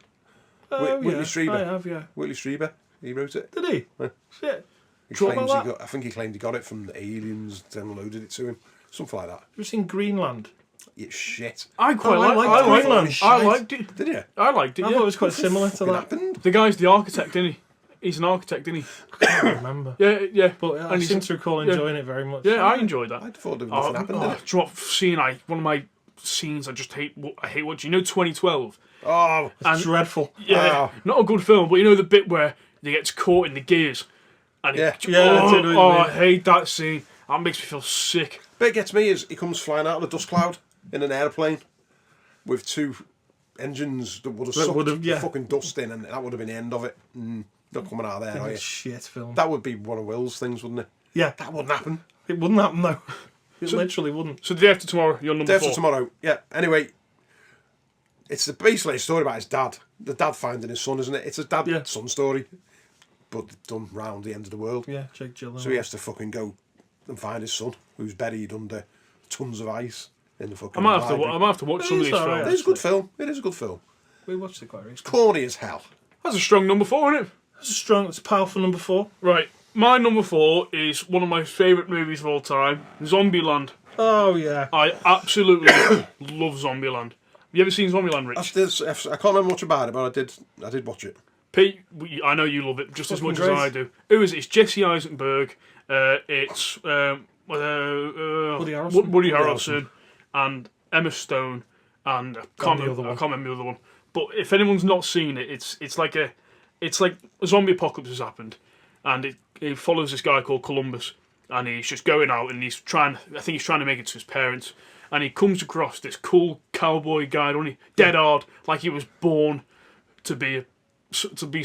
Oh, Whitley yeah, Strieber. I have, yeah. Whitley Strieber. He wrote it. Did he? Yeah. Shit. He Do you know claims about he got. I think he claimed he got it from the aliens. Downloaded it to him. Something like that. Have you seen Greenland? Yeah, shit. I quite Oh, I like. liked I liked Greenland. it. I liked it. Did you? I liked it. I Yeah. thought it was quite similar to Fucking that. happened. The guy's the architect, isn't he? He's an architect, isn't he? I can't remember. Yeah. But I And he's- seem to recall enjoying it very much. Yeah, I enjoyed that. I thought there was nothing happened. Oh, Did it? do you know what scene one of my scenes I just hate. I hate watching. You know, 2012. Oh, And Dreadful. yeah, not a good film. But you know the bit where he gets caught in the gears, and Yeah. Yeah, I do know what you I mean. hate that scene. That makes me feel sick. bit gets me is he comes flying out of the dust cloud in an airplane with two engines that would have sucked would have- yeah. the fucking dust in, and that would have been the end of it. Not coming out of there, are you? Shit film. That would be one of Will's things, wouldn't it? Yeah, That wouldn't happen. it wouldn't happen though. It literally wouldn't. So the day after tomorrow, you're number Day 4. After Tomorrow. Yeah. Anyway, it's basically a story about his dad. The dad finding his son, isn't it? It's a dad-son story, but done round the end of the world. Yeah, Jake Gyllenhaal. So he has to fucking go and find his son, who's buried under tons of ice in the fucking. I might have to watch some of It's these alright. films. It is a good film. It is a good film. We watched it quite recently. Corny as hell. That's a strong number 4, isn't it? It's a strong, it's a powerful number 4. Right. My number 4 is one of my favourite movies of all time, Zombieland. Oh yeah. I absolutely love Zombieland. Have you ever seen Zombieland, Rich? I can't remember much about it, but I did watch it. Pete, I know you love it just as much Fucking as great. I do. Who is it? It's Jesse Eisenberg. It's Woody Harrelson. Woody Harrelson and Emma Stone and I can't the other one. remember the other one. But if anyone's not seen it, it's like a zombie apocalypse has happened, and it follows this guy called Columbus, and he's just going out and he's trying. I think he's trying to make it to his parents, and he comes across this cool cowboy guy, don't he? Dead hard, like he was born to be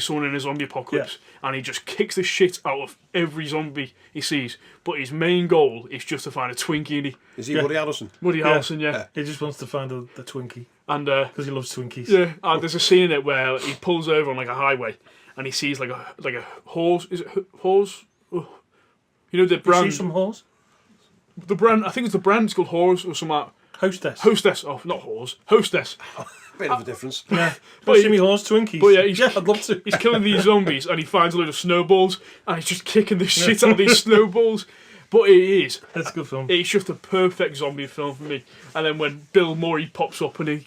someone in a zombie apocalypse, and he just kicks the shit out of every zombie he sees. But his main goal is just to find a Twinkie. Is he Woody Harrelson? Woody Harrelson, yeah. He just wants to find the Twinkie And because he loves Twinkies. yeah, and there's a scene in it where he pulls over on like a highway, and he sees like a horse. Is it horse? Oh. You know the You brand. see some horse? The brand. I think it's the brand. It's called Horse or something. Hostess. Hostess. Oh, not Horse. Hostess. Bit of a difference. Yeah. But See he- me horse Twinkies. But yeah, he's, I'd love to. he's killing these zombies, and he finds a load of snowballs, and he's just kicking the shit out of these snowballs. But It's a good film. it's just a perfect zombie film for me. And then when Bill Murray pops up and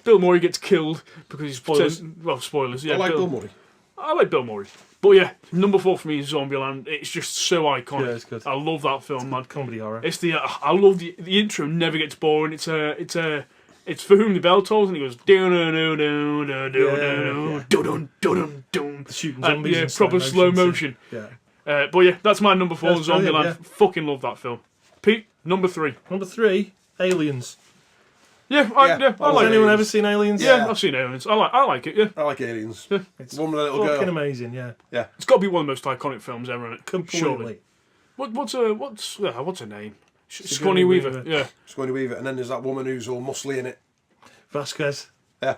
Bill Murray gets killed because he's Spoilers. spoilers. Yeah, I like Bill Murray. I like Bill Murray. But yeah, number 4 for me is Zombieland. It's just so iconic. Yeah, it's good. I love that film, man. Comedy horror. It's I love the intro. Never gets boring. It's for whom the bell tolls, and he goes do do do do do do do do do. Shooting zombies. Yeah, in proper slow too. motion. Yeah. But yeah, that's my number 4, That's brilliant, Zombieland. yeah. Fucking love that film. Pete, number 3. Number 3, Aliens. Yeah, I Yeah. like Has it. anyone ever seen Aliens? Yeah, I've seen Aliens. I like it. Yeah, I like Aliens. It's One with a little fucking girl. amazing. Yeah. it's got to be one of the most iconic films ever, isn't it? Completely. Surely. What's her name? Sigourney Scrawny Weaver. Weaver. Yeah. Sigourney Weaver. And then there's that woman who's all muscly in it. Vasquez. Yeah.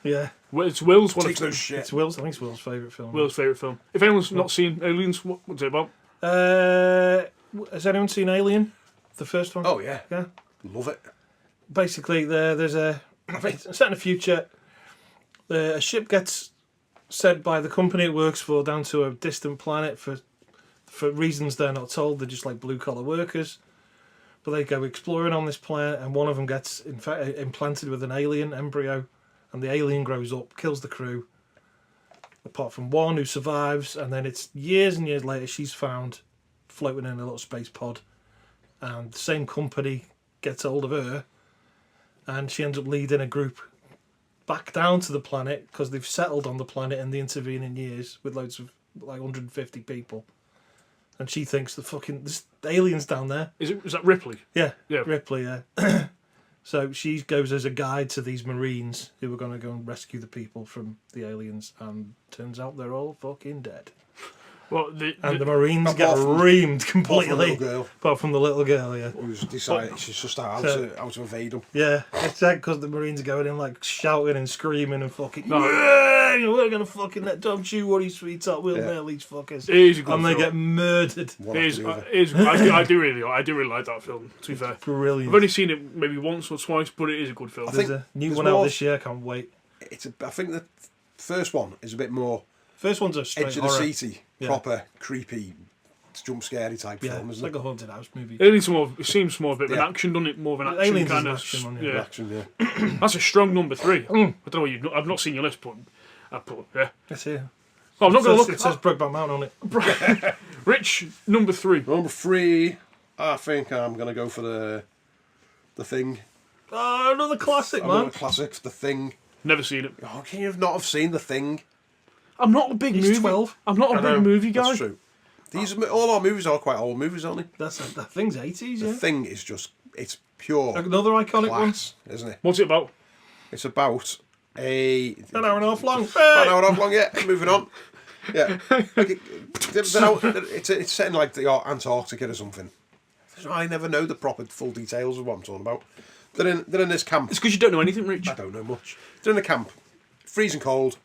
Yeah. Well, it's Will's one Takes no of shit. It's Will's. I think it's Will's favourite film. Will's favourite film. If anyone's not seen Aliens, what's it about? Has anyone seen Alien? The first one? Oh, yeah. Yeah. Love it. Basically, there's a set in the future. A ship gets sent by the company it works for down to a distant planet for reasons they're not told. They're just like blue collar workers, but they go exploring on this planet, and one of them gets implanted with an alien embryo, and the alien grows up, kills the crew. Apart from one who survives, and then it's years and years later she's found floating in a little space pod, and the same company gets hold of her, and she ends up leading a group back down to the planet because they've settled on the planet in the intervening years with loads of like 150 people, and she thinks there's aliens down there. Is that Ripley? Yeah, Yeah. Ripley. Yeah. So she goes as a guide to these Marines who are going to go and rescue the people from the aliens, and turns out they're all fucking dead. Well, And the Marines get Apart from- reamed Apart from the completely. little girl Apart from the little girl, yeah. who's decided she's just out So- to evade them. Yeah, it's sad because the Marines are going in like shouting and screaming and fucking. No. "Yeah, we're gonna fucking let Tom chew what he's sweetheart. We'll Yeah. nail these fuckers." it is a good And they film. get murdered. One It after is, the other. it is, I do really like that film, to be fair. Brilliant. I've only seen it maybe once or twice, but it is a good film. I There's think a new there's one out more- this year. I can't wait. I think the first one is a bit more First one's a straight edge of the horror. seaty, Yeah. proper, creepy, jump scary type Yeah, film, it's isn't like it? a haunted house movie. It seems more a bit of Yeah. an action, doesn't it? More of an action Aliens is kind an of. action one, yeah. Action, yeah. That's a strong number 3. I don't know what I've not seen your list, but yeah. It's here. Oh, I'm not going to look It at says Brokeback Mountain on it. Rich, number 3. Number 3, I think I'm going to go for the Thing. Oh, another classic, I'm man. going to classic, The Thing. Never seen it. Oh, can you not have seen The Thing? I'm not a big He's movie. 12. I'm not a big movie guy. That's true. All our movies are quite old movies, aren't they? That thing's 80s, The yeah. Thing is just, it's pure Another iconic class, isn't it? What's it about? It's about one. An hour and a half long. About an hour and a half long, yeah. Moving on. Yeah. Like it's set in like the Antarctica or something. I never know the proper full details of what I'm talking about. They're in this camp. It's because you don't know anything, Rich. I don't know much. They're in a camp, freezing cold.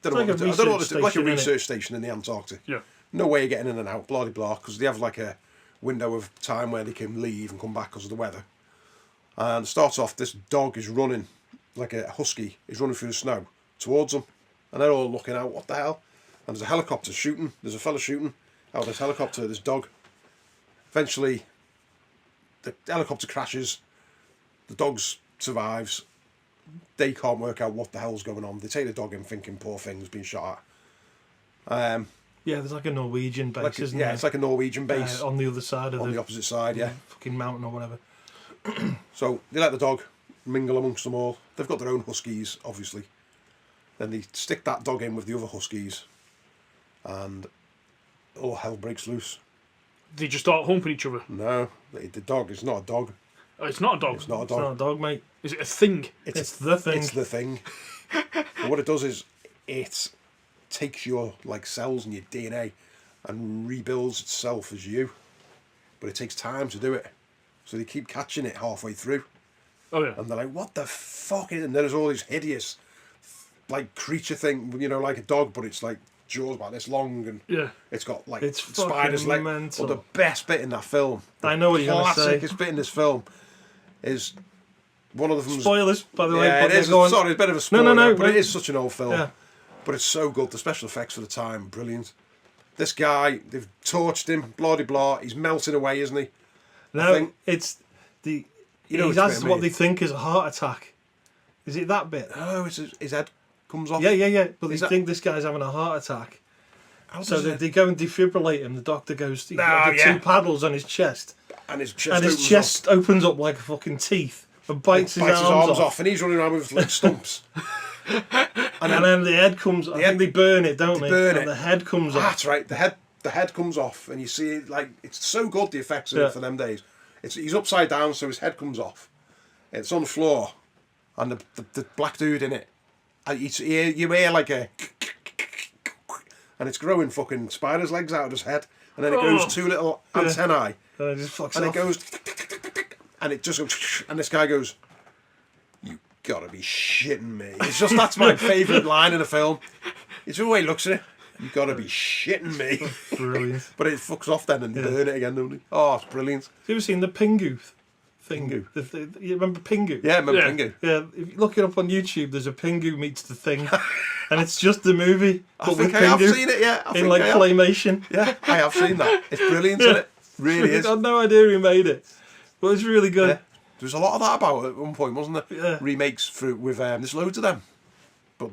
Don't know It's what like a to do. I don't know what research to do. Like a station, innit? research station in the Antarctic. Yeah. No way of getting in and out, blah de blah, because they have like a window of time where they can leave and come back because of the weather. And it starts off, this dog is running, like a husky, is running through the snow towards them, and they're all looking out, what the hell? And there's a helicopter shooting, there's a fella shooting out of this helicopter, this dog. Eventually, the helicopter crashes, the dog survives, they can't work out what the hell's going on. They take the dog in thinking, poor thing's been shot at. Yeah, there's like a Norwegian base, Like isn't yeah, there? it's like a Norwegian base on the other side of on the the opposite side, yeah. fucking mountain or whatever. So they let the dog mingle amongst them all. They've got their own huskies, obviously. Then they stick that dog in with the other huskies, and all hell breaks loose. They just start humping each other. No, the dog is not a dog. Oh, it's not a dog. It's not a It's not a dog. dog, mate. Is it a thing? It's the thing. It's the thing. And what it does is it takes your like cells and your DNA and rebuilds itself as you. But it takes time to do it. So they keep catching it halfway through. Oh yeah. And they're like, what the fuck is it? And there's all these hideous like creature thing, you know, like a dog, but it's like jaws about this long and Yeah. it's got like It's spiders fucking like. mental. But the best bit in that film, I know what you're going to say. classicest bit in this film, is one of them. Spoilers, by the way. Yeah, but it is. go on. Sorry, it's a bit of a spoiler, no, but it is such an old film. Yeah. But it's so good. The special effects for the time, brilliant. This guy, they've torched him, blah de blah. He's melting away, isn't he? No, think- it's the. You know he which has bit I what mean. they think is a heart attack. Is it that bit? Oh, his head comes off. Yeah. But they Is that- think this guy's having a heart attack. How So does they, it- they go and defibrillate him. The doctor goes, he's Oh, got the yeah. 2 paddles on his chest. and his chest And his opens chest opens up like fucking teeth and bites his bites arms off. and he's running around with like stumps. And then the head comes. I think they burn it, don't they? burn and it. the head comes off. That's right. The head comes off, and you see it, like it's so good, the effects of Yeah. it for them days. He's upside down, so his head comes off. It's on the floor, and the black dude in it, and you hear like a, and it's growing fucking spider's legs out of his head, and then it goes 2 little antennae, And it just fucks and off. it goes, and it just goes, and this guy goes, "You gotta be shitting me!" It's just that's my favourite line in the film. It's the way he looks at it. You gotta be shitting me. Brilliant. But it fucks off then and burn it again, don't it? Oh, it's brilliant. Have you ever seen the Pingu thing? Pingu? You remember Pingu? Yeah, I remember Yeah. Pingu. Yeah, if you look it up on YouTube, there's a Pingu meets the Thing. And it's just the movie. I but think with I have Pingu seen it, yeah. I in think like I have. claymation. Yeah, I have seen that. It's brilliant, isn't it? Really is. I had no idea who made it. But it's really good. Yeah. There was a lot of that about at one point, wasn't there? Yeah. Remakes with there's loads of them. But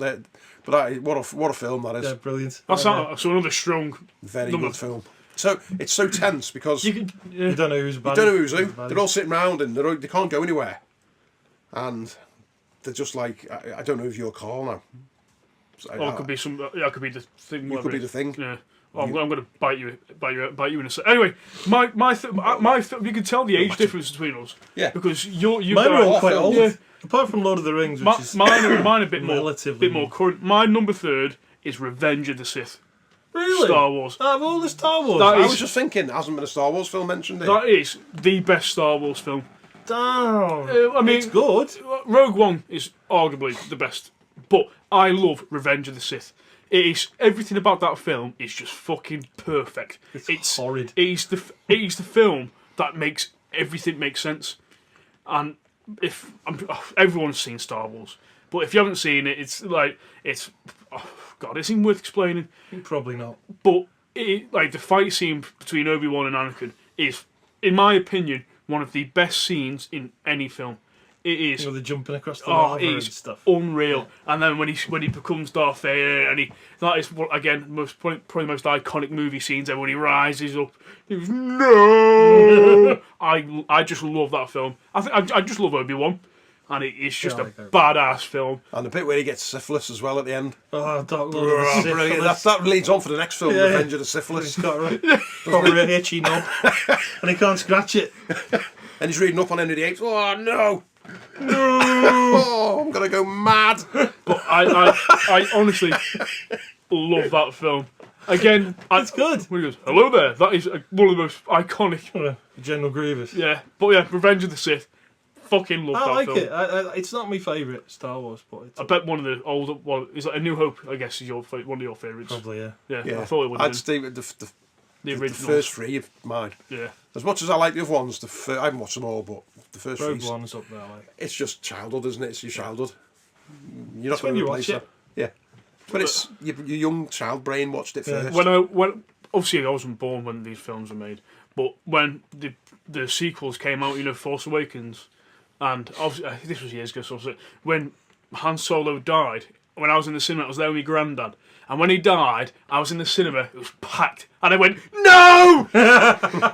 what a film that is. Yeah, brilliant. That's Yeah. not, so another strong. Very number. good film. So it's so tense because You you can. You don't know who's bad. don't know who's who. They're all sitting around and they can't go anywhere. And they're just like, I don't know if you're Carl now. So, Or it could be some. Yeah, it could be the thing. You whatever could be it the is. thing. Yeah. Oh, I'm going to bite you in a second. Anyway, you can tell the age difference between us. Yeah. Because you Mine are all guys. quite old. Yeah. Apart from Lord of the Rings, which is Mine are a bit more, relatively- bit more current. My number 3 is Revenge of the Sith. really Star Wars. Out of all the Star Wars. That I is- was just thinking, hasn't been a Star Wars film mentioned here. That is the best Star Wars film. Damn. I mean, It's good. Rogue One is arguably the best, but I love Revenge of the Sith. It is everything about that film is just fucking perfect. It's horrid. It is the film that makes everything make sense. And if everyone's seen Star Wars, but if you haven't seen it, it's God, it's even worth explaining. Probably not. But like the fight scene between Obi-Wan and Anakin is, in my opinion, one of the best scenes in any film. It is. You know, they're jumping across the Oh, lava and it's stuff. unreal. And then when he becomes Darth Vader, and that is what, again, probably the most iconic movie scenes ever. When he rises up, he goes, no. I just love that film. I just love Obi-Wan, and it's just Yeah, I a like Obi-Wan. badass film. And the bit where he gets syphilis as well at the end. Oh, Dark Lord of the Oh, Sith. brilliant. That leads on for the next film, Yeah. Revenge of the He's Syphilis. got a proper itchy knob. And he can't scratch it. And he's reading up on Henry VIII. Oh, no. No. Oh, I'm going to go mad. But I honestly love that film. Again, It's good. When he goes, hello there. That is one of the most iconic. General Grievous. Yeah, but yeah, Revenge of the Sith. Fucking love I that like film. it. It's not my favourite Star Wars, but it's I bet one of the older one is like A New Hope. I guess is one of your favourites. probably, yeah. Yeah, Yeah. I thought it would have I'd been stay with the the the original. first 3 of mine. Yeah, As much as I like the other ones, I haven't watched them all, but the first Rogue 3, One's up there, like. it's just childhood, isn't it? It's your childhood. You're not It's when going to you replace watch that. Yeah. But it's your young child brain watched it Yeah. first. when obviously I wasn't born when these films were made, but when the sequels came out, Force Awakens, and obviously this was years ago. So obviously, when Han Solo died, when I was in the cinema, I was there with my granddad. And when he died, I was in the cinema, it was packed. And I went, no!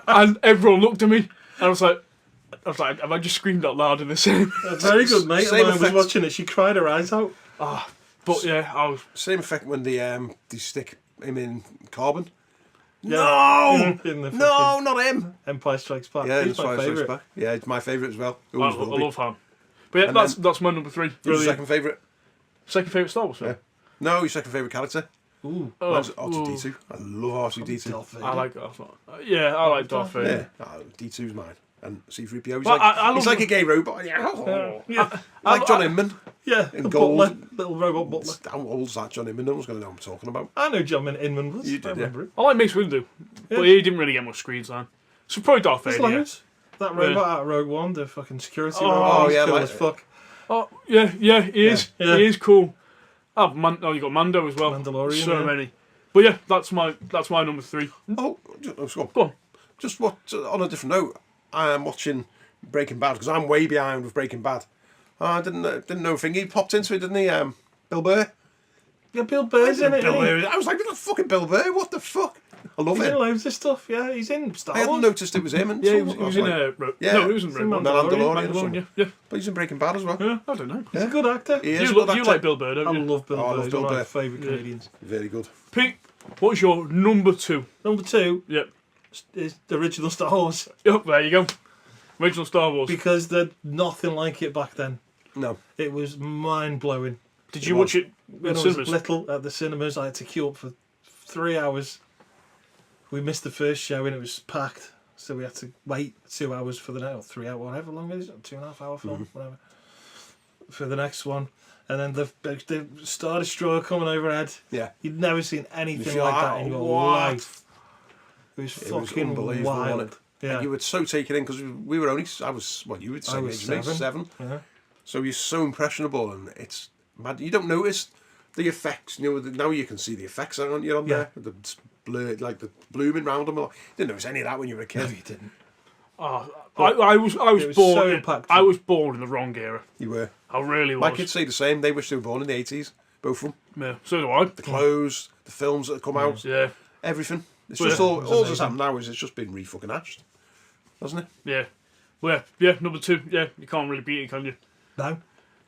And everyone looked at me. And I was like, have I just screamed out loud in the cinema? Very good, mate. Same Mine was effect. watching it. She cried her eyes out. But yeah, I was. Same effect when they stick him in carbon. No! In the No, not him! Empire Strikes Back. Yeah, He's that's my why favourite. back. Yeah, it's my favourite as well. I Always will be. love Han. But yeah, And that's my number 3. Who's your Really. second favourite? Second favourite Star Wars film. Yeah. No, your second favourite character? Ooh. Oh, Mine's ooh. R2D2. I love R2D2. Darth Vader. I like Darth. Yeah, I like Darth Vader. Yeah, D2's mine. And C3PO, he's, Well, like, I he's love like a gay robot. Yeah. Yeah, Like John Inman. yeah. In the gold. butler, little robot butler. How old's that John Inman? No one's going to know what I'm talking about. I know John Inman was. You did, I remember him. I like Mace Windu, but he didn't really get much screen time. So probably Darth There's Vader. Yeah. loads. That robot out of Rogue One, the fucking security Oh, robot, he's yeah, cool like- as fuck. Oh yeah, he is. Yeah. He is cool. Oh, you got Mando as well. Mandalorian, So yeah. many. But yeah, that's my number 3. Oh, go Go on. Just what? On a different note, I am watching Breaking Bad because I'm way behind with Breaking Bad. I didn't know thing. He popped into it, didn't he? Bill Burr. Yeah, Bill Burr's in it. Bill isn't he? Burr. I was like, what the fucking Bill Burr? What the fuck? I love He's in it. loads of stuff. Yeah, he's in Star I Wars. hadn't noticed it was him. And Yeah, he so was, I he was like, in Yeah. No, he was in He's Rogue in One. Mandalorian or Mandalorian, something. yeah. But he's in Breaking Bad as well. Yeah, I don't know. He's a good actor. He is a You, good you actor. like Bill Burr, don't I you? love Bill Oh, I Burr. love He's Bill one of my Burr. favourite comedians. Very good. Pete, what's your number 2? Number 2 Yep. is the original Star Wars Yep, there you go. Original Star Wars. because there's nothing like it back then. No. It was mind blowing. Did you watch it When in I was cinemas? little at the cinemas, I had to queue up for 3 hours. We missed the first show and it was packed, so we had to wait 2 hours for the next, or 3 hours, whatever long it is, 2.5 hour film, whatever, for the next one. And then the Star Destroyer coming overhead. Yeah. You'd never seen anything Wow, like that in your what? life. It was It was fucking unbelievable, wasn't wild. it? Yeah. And you were so taken in because we were only. I was what you were I saying was age, mate, 7. 7. Yeah. So you're so impressionable, and it's mad. You don't notice the effects. You know, now you can see the effects on you on Yeah. there. The blur, like the blooming round them. Didn't notice any of that when you were a kid. No, you didn't. Oh, I was It was born. so impactful. I was born in the wrong era. You were. I really My was. kids say the same. They wish they were born in the 80s. Both of them. Yeah, so do I. The clothes, the films that have come out, Yeah, everything. It's Well, just yeah, all. it was All that's amazing. happened now is it's just been re-fucking ashed, hasn't it? yeah. Well, yeah, number 2. Yeah, you can't really beat it, can you? No.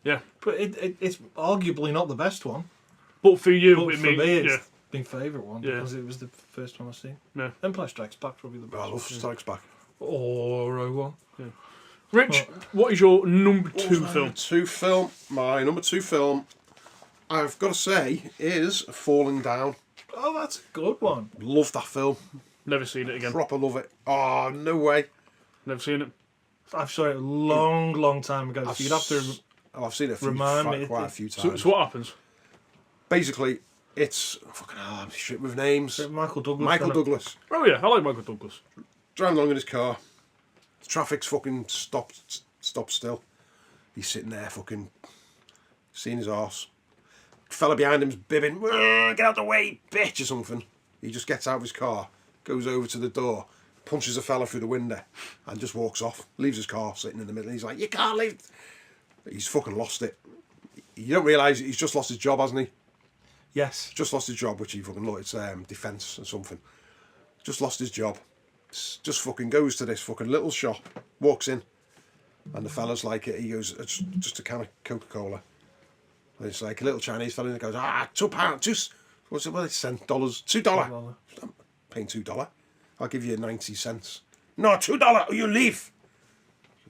Yeah. But it's arguably not the best one. But for you, But it for means, me, it's yeah. my favourite one Yeah. because it was the first one I've seen. Yeah. Empire Strikes Back probably the best I love one. Strikes Back. Or Rogue One. Rich, what is your number 2 film? My number 2 film, I've got to say, is Falling Down. Oh, that's a good one. Love that film. Never seen it again. Proper love it. Oh, no way. Never seen it. I've saw it a long time ago. So you'd have to. I've seen it Remind me, quite a few times. So what happens? Basically, it's fucking hell, I'm shit with names. Michael Douglas. Michael done it. Douglas Oh yeah, I like Michael Douglas. driving along in his car. The traffic's fucking stopped still. He's sitting there fucking seeing his arse. Fella behind him's bibbing, "Get out the way, bitch," or something. He just gets out of his car, goes over to the door, punches a fella through the window, and just walks off. Leaves his car sitting in the middle. He's like, "You can't leave." He's fucking lost it. You don't realise he's just lost his job, hasn't he? Yes. Just lost his job, which he fucking lost. It's defence or something. Just lost his job. Just fucking goes to this fucking little shop, walks in, and the fella's like, he goes, "It's just a can of Coca-Cola." And it's like a little Chinese fella that goes, £2. What's it? Well, it's cent dollars. $2. I'm paying $2. I'll give you 90 cents. No, $2 or you leave.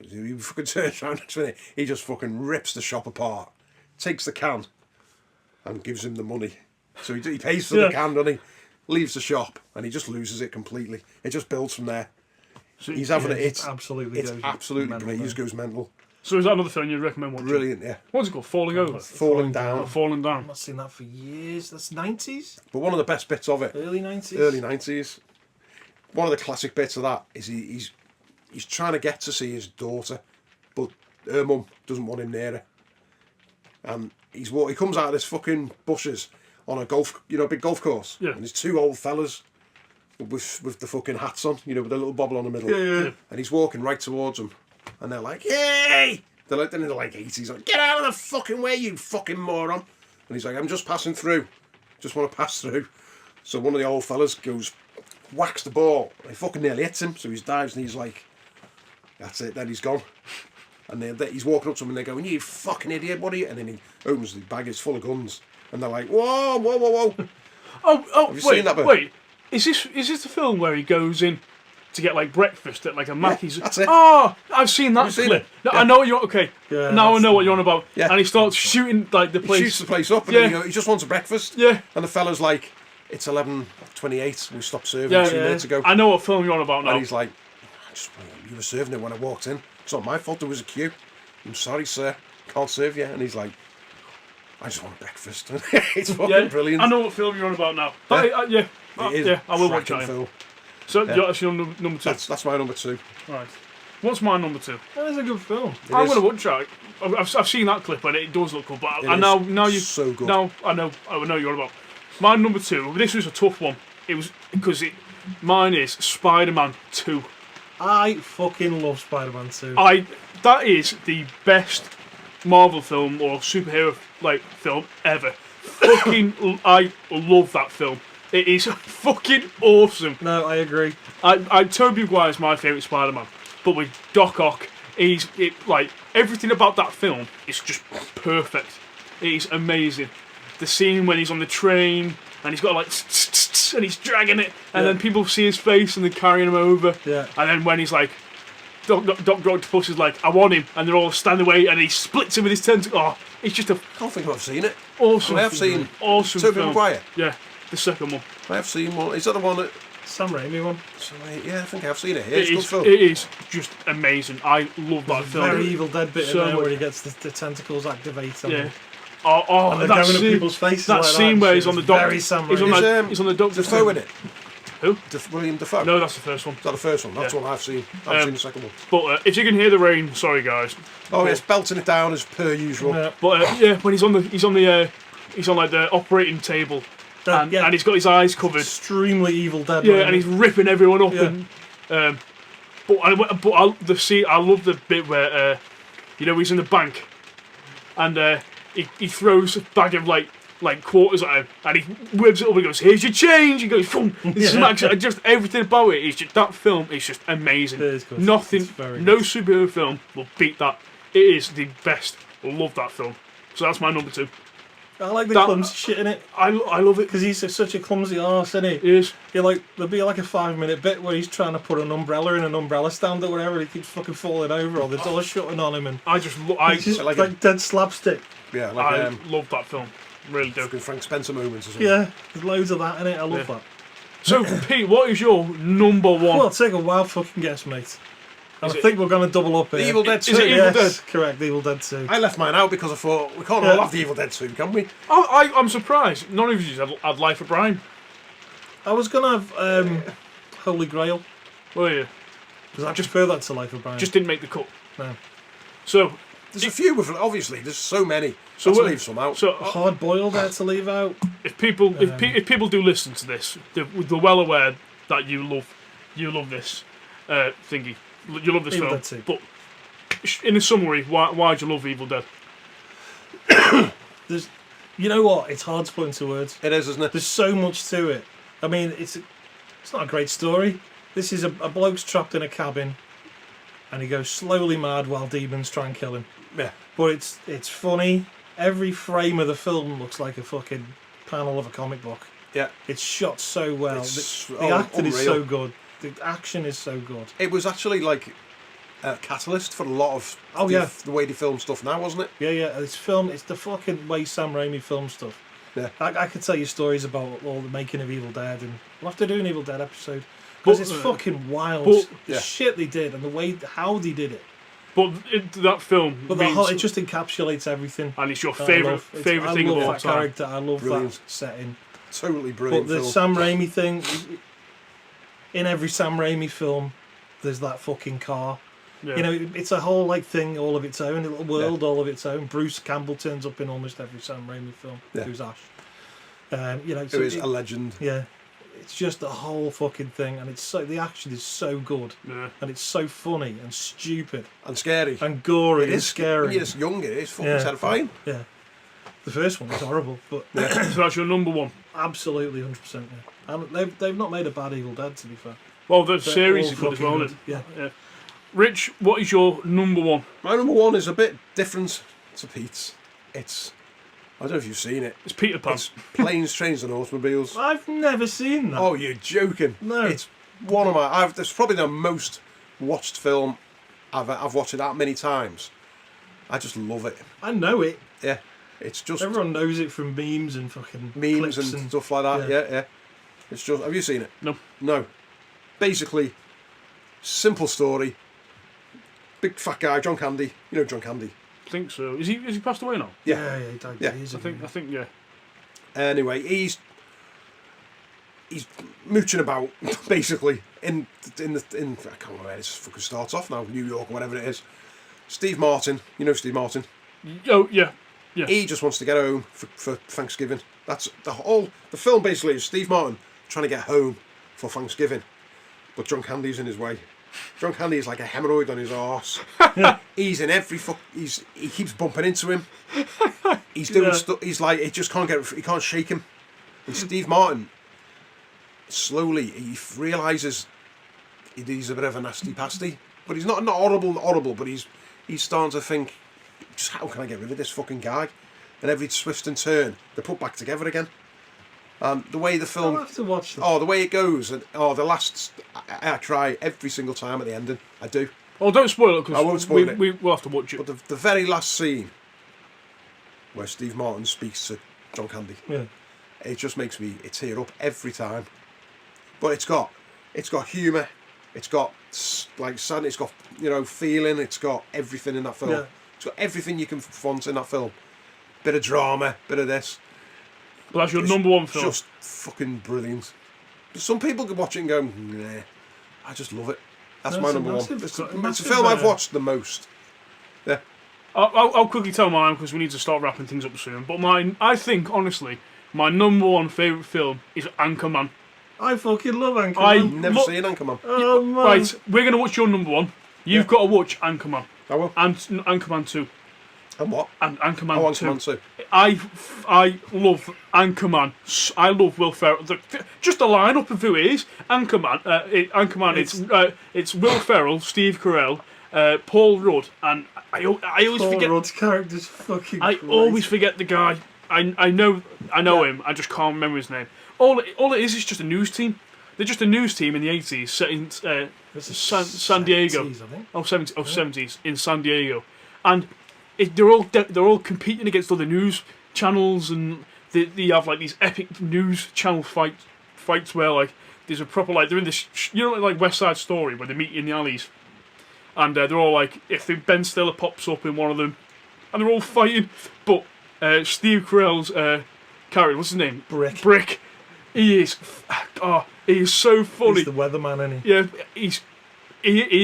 He fucking turns around and he just fucking rips the shop apart, takes the can, and gives him the money. So he pays for the can, doesn't he? Leaves the shop, and he just loses it completely. It just builds from there. He's having yeah, it. it's absolutely It's goes absolutely mental, brilliant. He though. just goes mental. So is that another film you'd recommend watching? Brilliant, yeah. What's it called? Falling Over. Falling down. Falling I've Down. not seen that for years. That's 90s? But one of the best bits of it, Early 90s? early 90s, one of the classic bits of that is he's trying to get to see his daughter, but her mum doesn't want him near her. And he comes out of this fucking bushes on a big golf course. Yeah. And there's two old fellas with the fucking hats on, with the little bobble on the middle. Yeah. And he's walking right towards them. And they're like, "Hey!" They're like 80s. Like, "Get out of the fucking way, you fucking moron!" And he's like, "I'm just passing through. Just want to pass through." So one of the old fellas goes, whacks the ball. And he fucking nearly hits him. So he dives and he's like, "That's it." Then he's gone. And he's walking up to him and they're going, "You fucking idiot, what are you?" And then he opens the bag. It's full of guns. And they're like, "Whoa, whoa, whoa, whoa!" Oh, Have you wait, seen that bit? wait. Is this the film where he goes in to get like breakfast at like a Mackey's? that's it. Oh, I've seen that you seen clip. it? No, Yeah. I know what you're okay. Yeah, now I that's know the what you're on about. Yeah. And he starts shooting like the He place. shoots the place up, and Yeah. then he just wants a breakfast. Yeah. And the fella's like, "It's 11:28. We stopped serving Yeah, 2 minutes ago." I know what film you're on about now. And he's like, "You were serving it when I walked in. It's not my fault there was a queue. I'm sorry, sir. Can't serve you." And he's like, "I just want breakfast." It's fucking Yeah, brilliant. I know what film you're on about now. Yeah. It is yeah, I will a watch cracking that. film. So Yeah. that's your number 2. That's my number 2. Right. What's my number 2? That is a good film. I'm is. going to watch that. I've seen that clip and it does look good, but It I is now you so good. Now I know you're on about. My number 2. This was a tough one. It was because mine is Spider-Man 2. I fucking love Spider-Man 2. That is the best Marvel film or superhero like film ever. Fucking I love that film. It is fucking awesome. No, I agree. Tobey Maguire is my favourite Spider-Man, but with Doc Ock, like everything about that film is just perfect. It is amazing. The scene when he's on the train and he's got like and he's dragging it, and then people see his face and they're carrying him over. Yeah. And then when he's like, Doc Octopus is like, "I want him," and they're all standing away, and he splits him with his tentacle. Oh, it's just a I don't think I've seen it. awesome. I have seen awesome Tobey film. Maguire. Yeah, the second one. I have seen one. Is that the one that? Sam Raimi one. Yeah, I think I have seen it. Yeah, It it's a is. good film. It is just amazing. I love that film. Very Evil Dead bit So in there much. where he gets the tentacles activate on Yeah. him. Oh, And they're that going at scene, people's faces that like scene that where and he's shit on the is dock. very Sam He's on Raimi. that. He's on the dock. Defoe in it. Who? William Defoe. No, that's the first one. Is that the first one? That's Yeah. one I've seen. I've seen the second one. But if you can hear the rain, sorry guys. Oh, it's belting it down as per usual. Yeah. But yeah, when he's on like the operating table, and yeah. he's got his eyes covered. Extremely Evil Dead. Yeah, Raimi. and he's ripping everyone up. Yeah. And I love the bit where he's in the bank, and he throws a bag of like quarters at him, and he whips it up and goes, "Here's your change." He goes, "Boom!" He smacks it. And just everything about it is just that film is just amazing. It is good. Nothing, It's very no good. superhero film will beat that. It is the best. I love that film. So that's my number 2. I like the that- clumsy shit in it. I love it. Because he's such a clumsy arse, isn't he? It is. There'll be like a 5-minute bit where he's trying to put an umbrella in an umbrella stand or whatever, and he keeps fucking falling over, or the door's shutting on him, and I just it's just like like dead slapstick. Yeah, like I love that film. Really do. fucking Frank Spencer moments or something. Yeah, there's loads of that in it. I love Yeah. that. So Pete, what is your number 1? Well, take a wild fucking guess, mate. And Is I it- think we're going to double up here. The Evil Dead Is 2. it Evil Yes, correct. Evil Dead 2. I left mine out because I thought we can't Yeah. all have the Evil Dead 2, can we? I'm surprised none of you had Life of Brian. I was going to have Holy Grail, Well, yeah, because I just prefer that to Life of Brian. just didn't make the cut. No. So, There's a few with obviously. There's so many. So So what- leave some out. so Hard boiled there to leave out. if people people do listen to this, they're well aware that you love this thingy. You love this Evil film. Dead 2. But in a summary, why do you love Evil Dead? There's, you know what? It's hard to put into words. It is, isn't it? There's so much to it. I mean, it's not a great story. This is a bloke's trapped in a cabin, and he goes slowly mad while demons try and kill him. Yeah. But it's funny. Every frame of the film looks like a fucking panel of a comic book. Yeah. It's shot so well. It's, The acting is unreal. so good. The action is so good. It was actually like a catalyst for a lot of the way they film stuff now, wasn't it? Yeah, it's the fucking way Sam Raimi films stuff. Yeah. I could tell you stories about all the making of Evil Dead, and we'll have to do an Evil Dead episode. Because it's fucking wild. but- The Yeah. shit they did, and the way, how they did it. But that film But means, it just encapsulates everything. and it's your that I favourite love. favourite I thing of love all that time. character, I love Brilliant. that setting. Totally But brilliant the film. Sam Raimi thing, in every Sam Raimi film, there's that fucking car. Yeah. You know, it's a whole like thing all of its own, a little world all of its own. Bruce Campbell turns up in almost every Sam Raimi film. Yeah. Who's Ash? You know, Who is a legend. yeah, it's just the whole fucking thing, and the action is so good, Yeah. and it's so funny and stupid And scary. and gory It and is scary. When you're just young, it is fucking Yeah. terrifying. Yeah, the first one was horrible, but So that's your number 1. absolutely 100%. Yeah. And they've not made a bad Evil Dead, to be fair. Well, the They're series all is good as fucking well. good. Isn't it? Yeah. Rich, what is your number 1? My number 1 is a bit different to Pete's. It's I don't know if you've seen it. It's Peter Pan. It's Planes, Trains and Automobiles. I've never seen that. Oh, you're joking. No. It's one of my... It's probably the most watched film. I've watched it that many times. I just love it. I know it. Yeah. It's just Everyone knows it from memes and fucking memes clips and stuff like that. yeah. Yeah. It's just... Have you seen it? No. No. Basically, simple story. Big fat guy, John Candy. You know John Candy. I think so. Is he passed away now? Yeah, he died Yeah. years I ago. think yeah. Anyway, he's mooching about basically in I can't remember where this fucking starts off now, New York or whatever it is. Steve Martin, you know Steve Martin. Oh yeah. Yeah. He just wants to get home for Thanksgiving. That's the film basically is Steve Martin trying to get home for Thanksgiving, but John Candy's in his way. John Candy is like a hemorrhoid on his arse. He's in every he keeps bumping into him. He's doing stuff. He's like he can't shake him. And Steve Martin slowly he realizes he's a bit of a nasty pasty, but he's not horrible. But he's starting to think, just how can I get rid of this fucking guy? And every twist and turn, they're put back together again. The way the film, I'll have to watch this. the way it goes, and the last, I cry every single time at the ending. I do. Oh, don't spoil it I won't because spoil it. we'll have to watch it. But the very last scene where Steve Martin speaks to John Candy, Yeah. it just makes me tear up every time. But it's got humour, it's got like sun, it's got feeling, it's got everything in that film. Yeah. It's got everything you can want in that film. Bit of drama, bit of this. But that's your It's number one film. Just fucking brilliant. Some people could watch it and go, nah, I just love it. That's my number one. It's a massive, film I've watched the most. Yeah. I'll quickly tell mine because we need to start wrapping things up soon. But I think honestly, my number one favourite film is Anchorman. I fucking love Anchorman. Never seen Anchorman. Oh, man. Right, we're gonna watch your number one. You've got to watch Anchorman I will. and Anchorman 2 And what? and Anchorman Oh, 2. Anchorman too. I love Anchorman. I love Will Ferrell. Just the lineup of who it is. Anchorman. It's Will Ferrell, Steve Carell, Paul Rudd, and I always Paul forget. Rudd's character's fucking I great. always forget the guy. I know him. I just can't remember his name. All it is just a news team. They're just a news team in the 80s set in San Diego. 70s, I think. 70s in San Diego, and they're all competing against other news channels, and they have like these epic news channel fights where like there's a proper like they're in this like West Side Story where they meet in the alleys, and they're all like if Ben Stiller pops up in one of them, and they're all fighting, but Steve Carell's character, what's his name? Brick. He is so funny. He's the weatherman, isn't he? Yeah,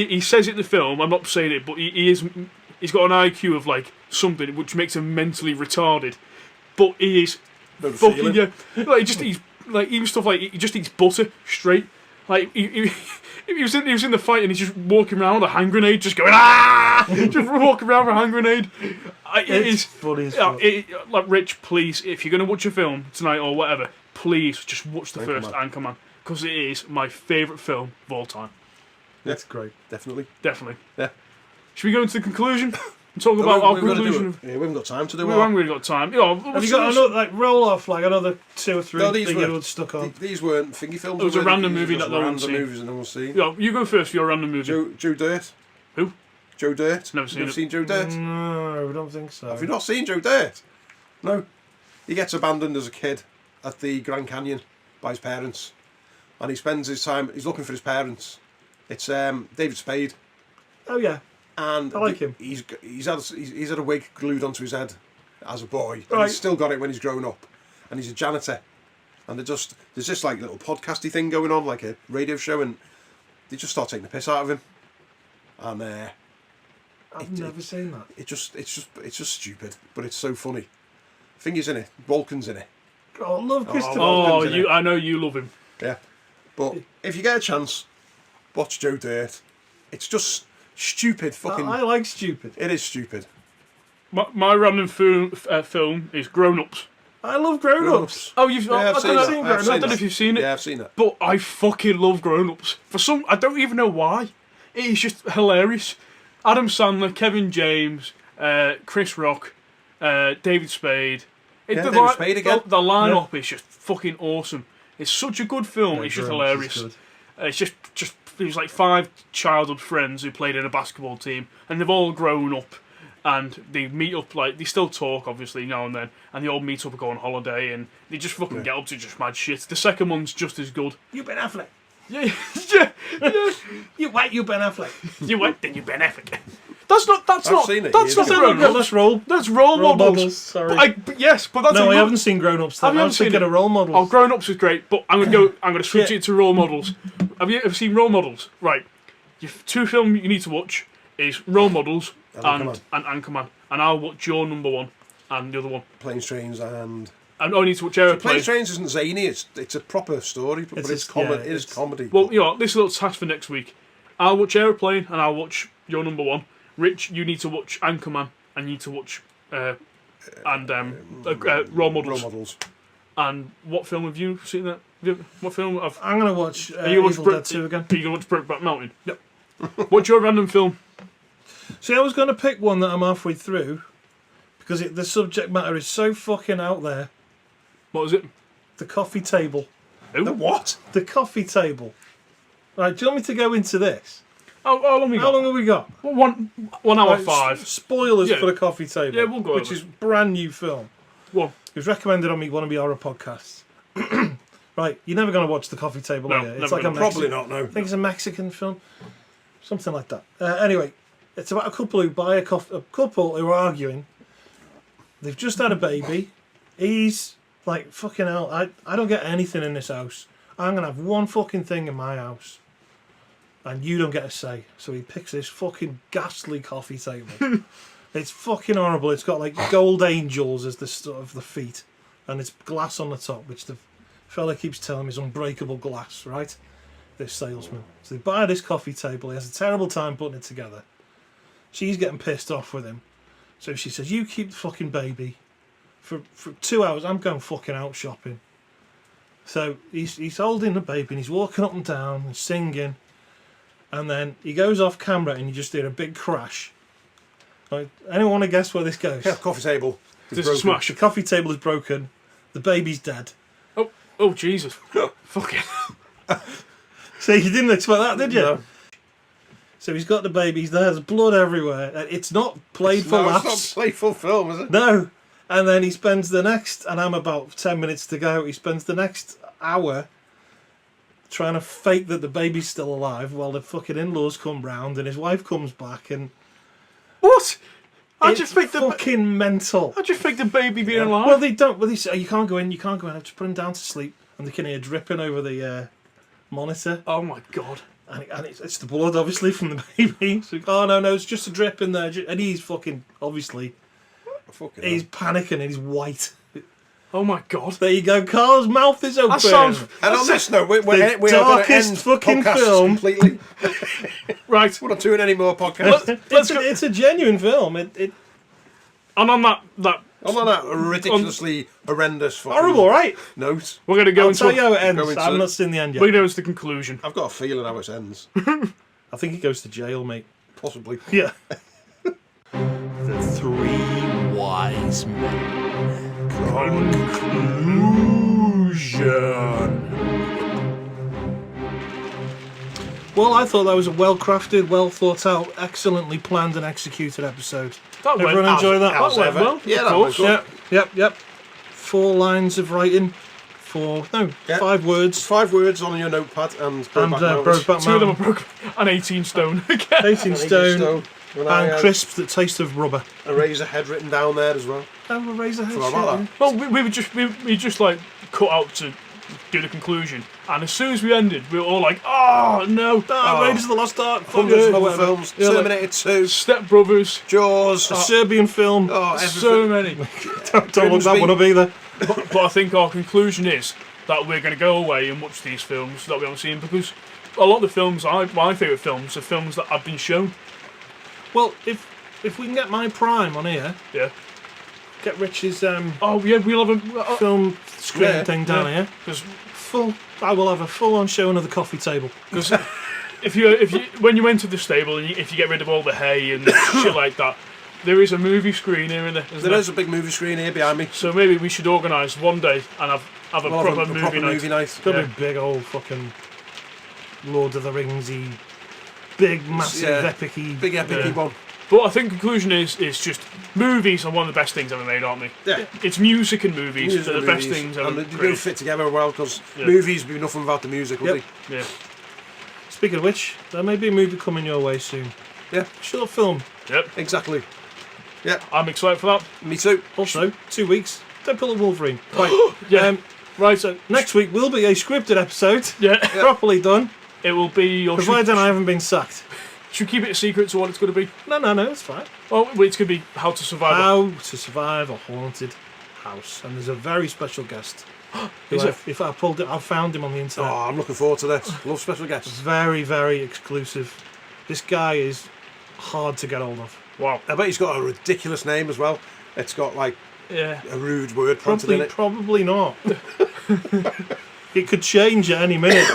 he says it in the film. I'm not saying it, but he's got an IQ of like something which makes him mentally retarded. But he is No fucking feeling. like he just eats like even stuff like he just eats butter straight. Like he was in the fight and he's just walking around with a hand grenade, just going just walking around with a hand grenade. It It's is funny as fuck. like Rich, please, if you're gonna watch a film tonight or whatever, please just watch the first Anchorman because it is my favourite film of all time. That's great. Definitely. Definitely. Yeah. Should we go into the conclusion and talk about our We've got to conclusion? do Of, it. Yeah, we haven't got time to do we it. haven't really got time. Have you got another roll off like another 2 or 3 No, that you were stuck on? These weren't thingy films. It was a were they? random These movie were just that no one's random seen. movies that no one's seen. You go first for your random movie. Joe Dirt. Who? Joe Dirt. Never seen You've it. seen Joe Dirt? No, I don't think so. Have you not seen Joe Dirt? No. He gets abandoned as a kid at the Grand Canyon by his parents, and he spends his time. He's looking for his parents. It's David Spade, Oh yeah. and I like him. He's had a wig glued onto his head as a boy, and Right. he's still got it when he's grown up, and he's a janitor. And there's this like little podcasty thing going on, like a radio show, and they just start taking the piss out of him, and I've never seen that. it's just stupid, but it's so funny. Finger's in it, Vulcan's in it. Oh, I love Christopher. Oh, Vulcan's in it. I know you love him. Yeah, but if you get a chance, watch Joe Dirt. It's just stupid fucking. I like stupid. It is stupid. My random film is Grown Ups. I love grown-ups. Oh, you've Yeah, I've I seen don't that. know- I've I seen don't know that. if you've seen it. Yeah, I've seen it. But I fucking love Grown Ups. I don't even know why. It is just hilarious. Adam Sandler, Kevin James, Chris Rock, David Spade. Yeah, David Spade again. The lineup is just fucking awesome. It's such a good film. It's just hilarious. It's just there's like 5 childhood friends who played in a basketball team, and they've all grown up, and they meet up, like, they still talk obviously now and then, and they all meet up and go on holiday, and they just fucking get up to just mad shit. The second one's just as good. You Ben Affleck. Yeah. You wait, you Ben Affleck. You went, then you Ben Affleck. That's not seen it, that's yeah. not grown ups. Let's roll. That's role models. Sorry. Yes, but that's No, a I haven't seen Grown Ups. Have you I ever was seen thinking it? of Role Models. Oh, Grown Ups is great, but I'm gonna switch Yeah. it to Role Models. Have you ever seen Role Models? Right. Your 2 films you need to watch is Role Models and Anchorman. And I'll watch your number 1 and the other one. Planes, Trains, and... I need to watch Aeroplane. Planes, Trains isn't zany. It's a proper story, but it's comedy. It is comedy. Well, you know, this is a little task for next week. I'll watch Aeroplane and I'll watch your number 1. Rich, you need to watch Anchorman and you need to watch Role Models. Role Models. And what film have you seen that? What film have... I'm going to watch Are you Evil Dead 2 again. Are you going to watch Brokeback Mountain? Yep. What's your random film? See, I was going to pick one that I'm halfway through because the subject matter is so fucking out there. What is it? The Coffee Table. Who? The what? The Coffee Table. Right, do you want me to go into this? How long we got? How long have we got? Well, 1 hour Right, 5. Spoilers Yeah. for The Coffee Table. Yeah, we'll go Which over is brand new film. Well, It was recommended on one of my horror podcasts. Right, you're never going to watch The Coffee Table, No, are you? It's never like a gonna. Probably Mexican, not, no. I think it's a Mexican film, something like that. Anyway, it's about a couple who buy a couple who are arguing. They've just had a baby. He's like, fucking hell, I don't get anything in this house. I'm gonna have one fucking thing in my house, and you don't get a say. So he picks this fucking ghastly coffee table. It's fucking horrible. It's got like gold angels as the sort of the feet, and it's glass on the top, which the fella keeps telling me is unbreakable glass, right? This salesman. So they buy this coffee table. He has a terrible time putting it together. She's getting pissed off with him. So she says, you keep the fucking baby. For 2 hours, I'm going fucking out shopping. So he's holding the baby and he's walking up and down and singing. And then he goes off camera and you just hear a big crash. Like, anyone want to guess where this goes? Yeah, coffee table. this is smash. The coffee table is broken. The baby's dead. Oh, Jesus. Fucking... So you didn't expect that, did you? No. So he's got the baby. There's blood everywhere. It's not played for laughs. It's not a playful film, is it? No. And then he spends the next, and I'm about 10 minutes to go, he spends the next hour trying to fake that the baby's still alive while the fucking in-laws come round and his wife comes back, and What? How'd you it's fake the... fucking mental. How'd you fake the baby being alive? Well, they don't. Well, they say, you can't go in, I've just put him down to sleep. And they can hear dripping over the monitor. Oh, my God. And it's the blood, obviously, from the baby. So, oh, no, it's just a drip in there. And he's fucking, obviously, Fucking he's hell. panicking and he's white. Oh, my God. There you go. Carl's mouth is open. That sounds... And on this note, we are The going to darkest end fucking podcasts film. completely. Right. We're not doing any more podcasts. It's a genuine film. It And on that I'm on that ridiculously horrendous fucking horrible, right? note. we're going to go I'll into... tell you how it Go ends. into I've it. not seen the end We're yet. going to go into the conclusion. I've got a feeling how it ends. I think he goes to jail, mate. Possibly. Yeah. The Three Wise Men. Well, I thought that was a well-crafted, well-thought-out, excellently planned and executed episode. That went... Everyone enjoy that? That went ever. well. Yeah, of that course. went good. Yep. 4 lines of writing. 5 words. 5 words on your notepad and And Brokeback Two of them are Mountain. broken. And 18 stone. 18 stone. And And crisps that taste of rubber. a Razorhead written down there as well. Oh, a razor head. Forgot about that. Well, we just like cut out to do the conclusion, and as soon as we ended, we were all like, "Oh no!" Raiders of the Lost Ark. Hundreds of fuck other it. films. Yeah, like- Terminator 2, Step Brothers, Jaws. A Serbian film. Oh, everything. so many. Don't look that one up either. But I think our conclusion is that we're going to go away and watch these films that we haven't seen, because a lot of the films, my favourite films, are films that I've been shown. Well, if we can get my Prime on here, Yeah. get Rich's Oh yeah, we'll have a film screen Yeah, thing down here. because I will have a full-on showing of the coffee table. if you when you enter the stable and if you get rid of all the hay and shit like that, there is a movie screen here in there, isn't There is a big movie screen here behind me. So maybe we should organise one day and have a We'll proper, have a proper movie night. It's got to Yeah. be big old fucking Lord of the Ringsy, big, massive, Yeah. epic-y. Big epic Yeah. one. But I think conclusion is it's just movies are one of the best things ever made, aren't they? Yeah. It's music and movies Music that are and the best movies. things ever And they do created. fit together well because Yeah. movies would be nothing without the music, would Yep. Yeah. Speaking of which, there may be a movie coming your way soon. Yeah. Short film. Yep. they? Exactly. I'm excited for that. Me too. Also, 2 weeks. Deadpool and Wolverine. Right. Yeah. Right. So next week will be a scripted episode. Yeah. Properly done. It will be your. Provided I haven't been sacked. Should we keep it a secret to what it's going to be? No, it's fine. Oh, it's going to be how to survive. How to survive a haunted house. And there's a very special guest. who Is it? if I pulled it, I found him on the Oh, internet. I'm looking forward to this. Love special guests. Very, very exclusive. This guy is hard to get hold of. Wow. I bet he's got a ridiculous name as well. It's got like Yeah. a rude word planted in Probably, it. probably not. It could change at any minute.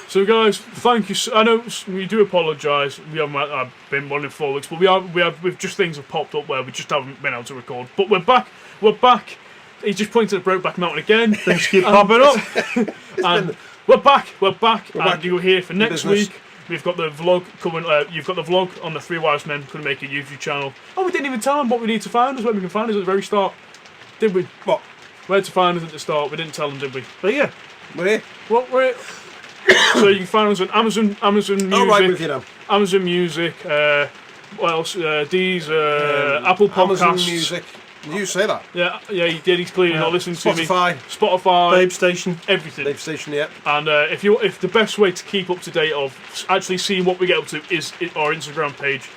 So guys, thank you. I know we do apologise. We haven't been running 4 weeks, but we've just things have popped up where we just haven't been able to record. But we're back. We're back. He just pointed at Brokeback Mountain again. Things keep popping up. And we're back. We're back. And back. you're here for next business. week. We've got the vlog coming. You've got the vlog on the Three Wise Men Couldn't Make It YouTube channel. Oh, we didn't even tell them what we need to find us. Where we can find us at the very start, did we? What? Where to find us at the start? We didn't tell them, did we? But yeah, We're here. What we're so you can find us on Amazon Music, All right with you now. Amazon Music. What else? Apple Podcasts. Amazon Music. You say that. Yeah, he did. He's clearly not listening to me. Spotify. Spotify, Babe Station. everything. They've stationed yet. And if the best way to keep up to date of actually seeing what we get up to is our Instagram page.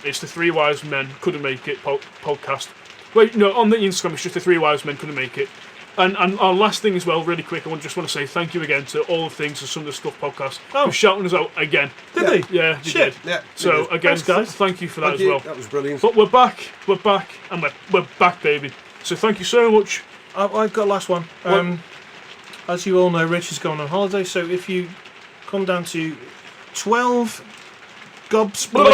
It's the Three Wise Men Couldn't Make It podcast. Wait, no, on the Instagram it's just the Three Wise Men Couldn't Make It. And our last thing as well, really quick, I just want to say thank you again to All the Things and Some of the Stuff podcast for shouting us out again. Did Yeah. they? Yeah, they Shit. did. Yeah. So again, Thanks, guys. thank you for that Thank as you. well. That was brilliant. But we're back, and we're back, baby. So thank you so much. I've got a last one. As you all know, Rich is going on holiday, so if you come down to 12 Gobsplit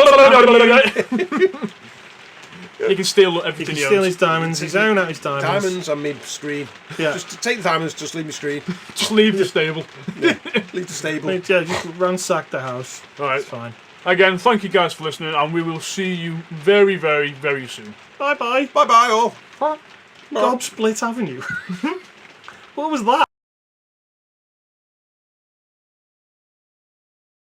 You can steal he everything can he steal owns. his diamonds, he's own out his diamonds. Diamonds on me screen. Yeah. Just take the diamonds, just leave me screen. Just leave the stable. Leave the stable. Yeah, just ransack the house. All right. It's fine. Again, thank you guys for listening, and we will see you very, very, very soon. Bye bye. Bye bye all. Gobsplit Avenue. What was that?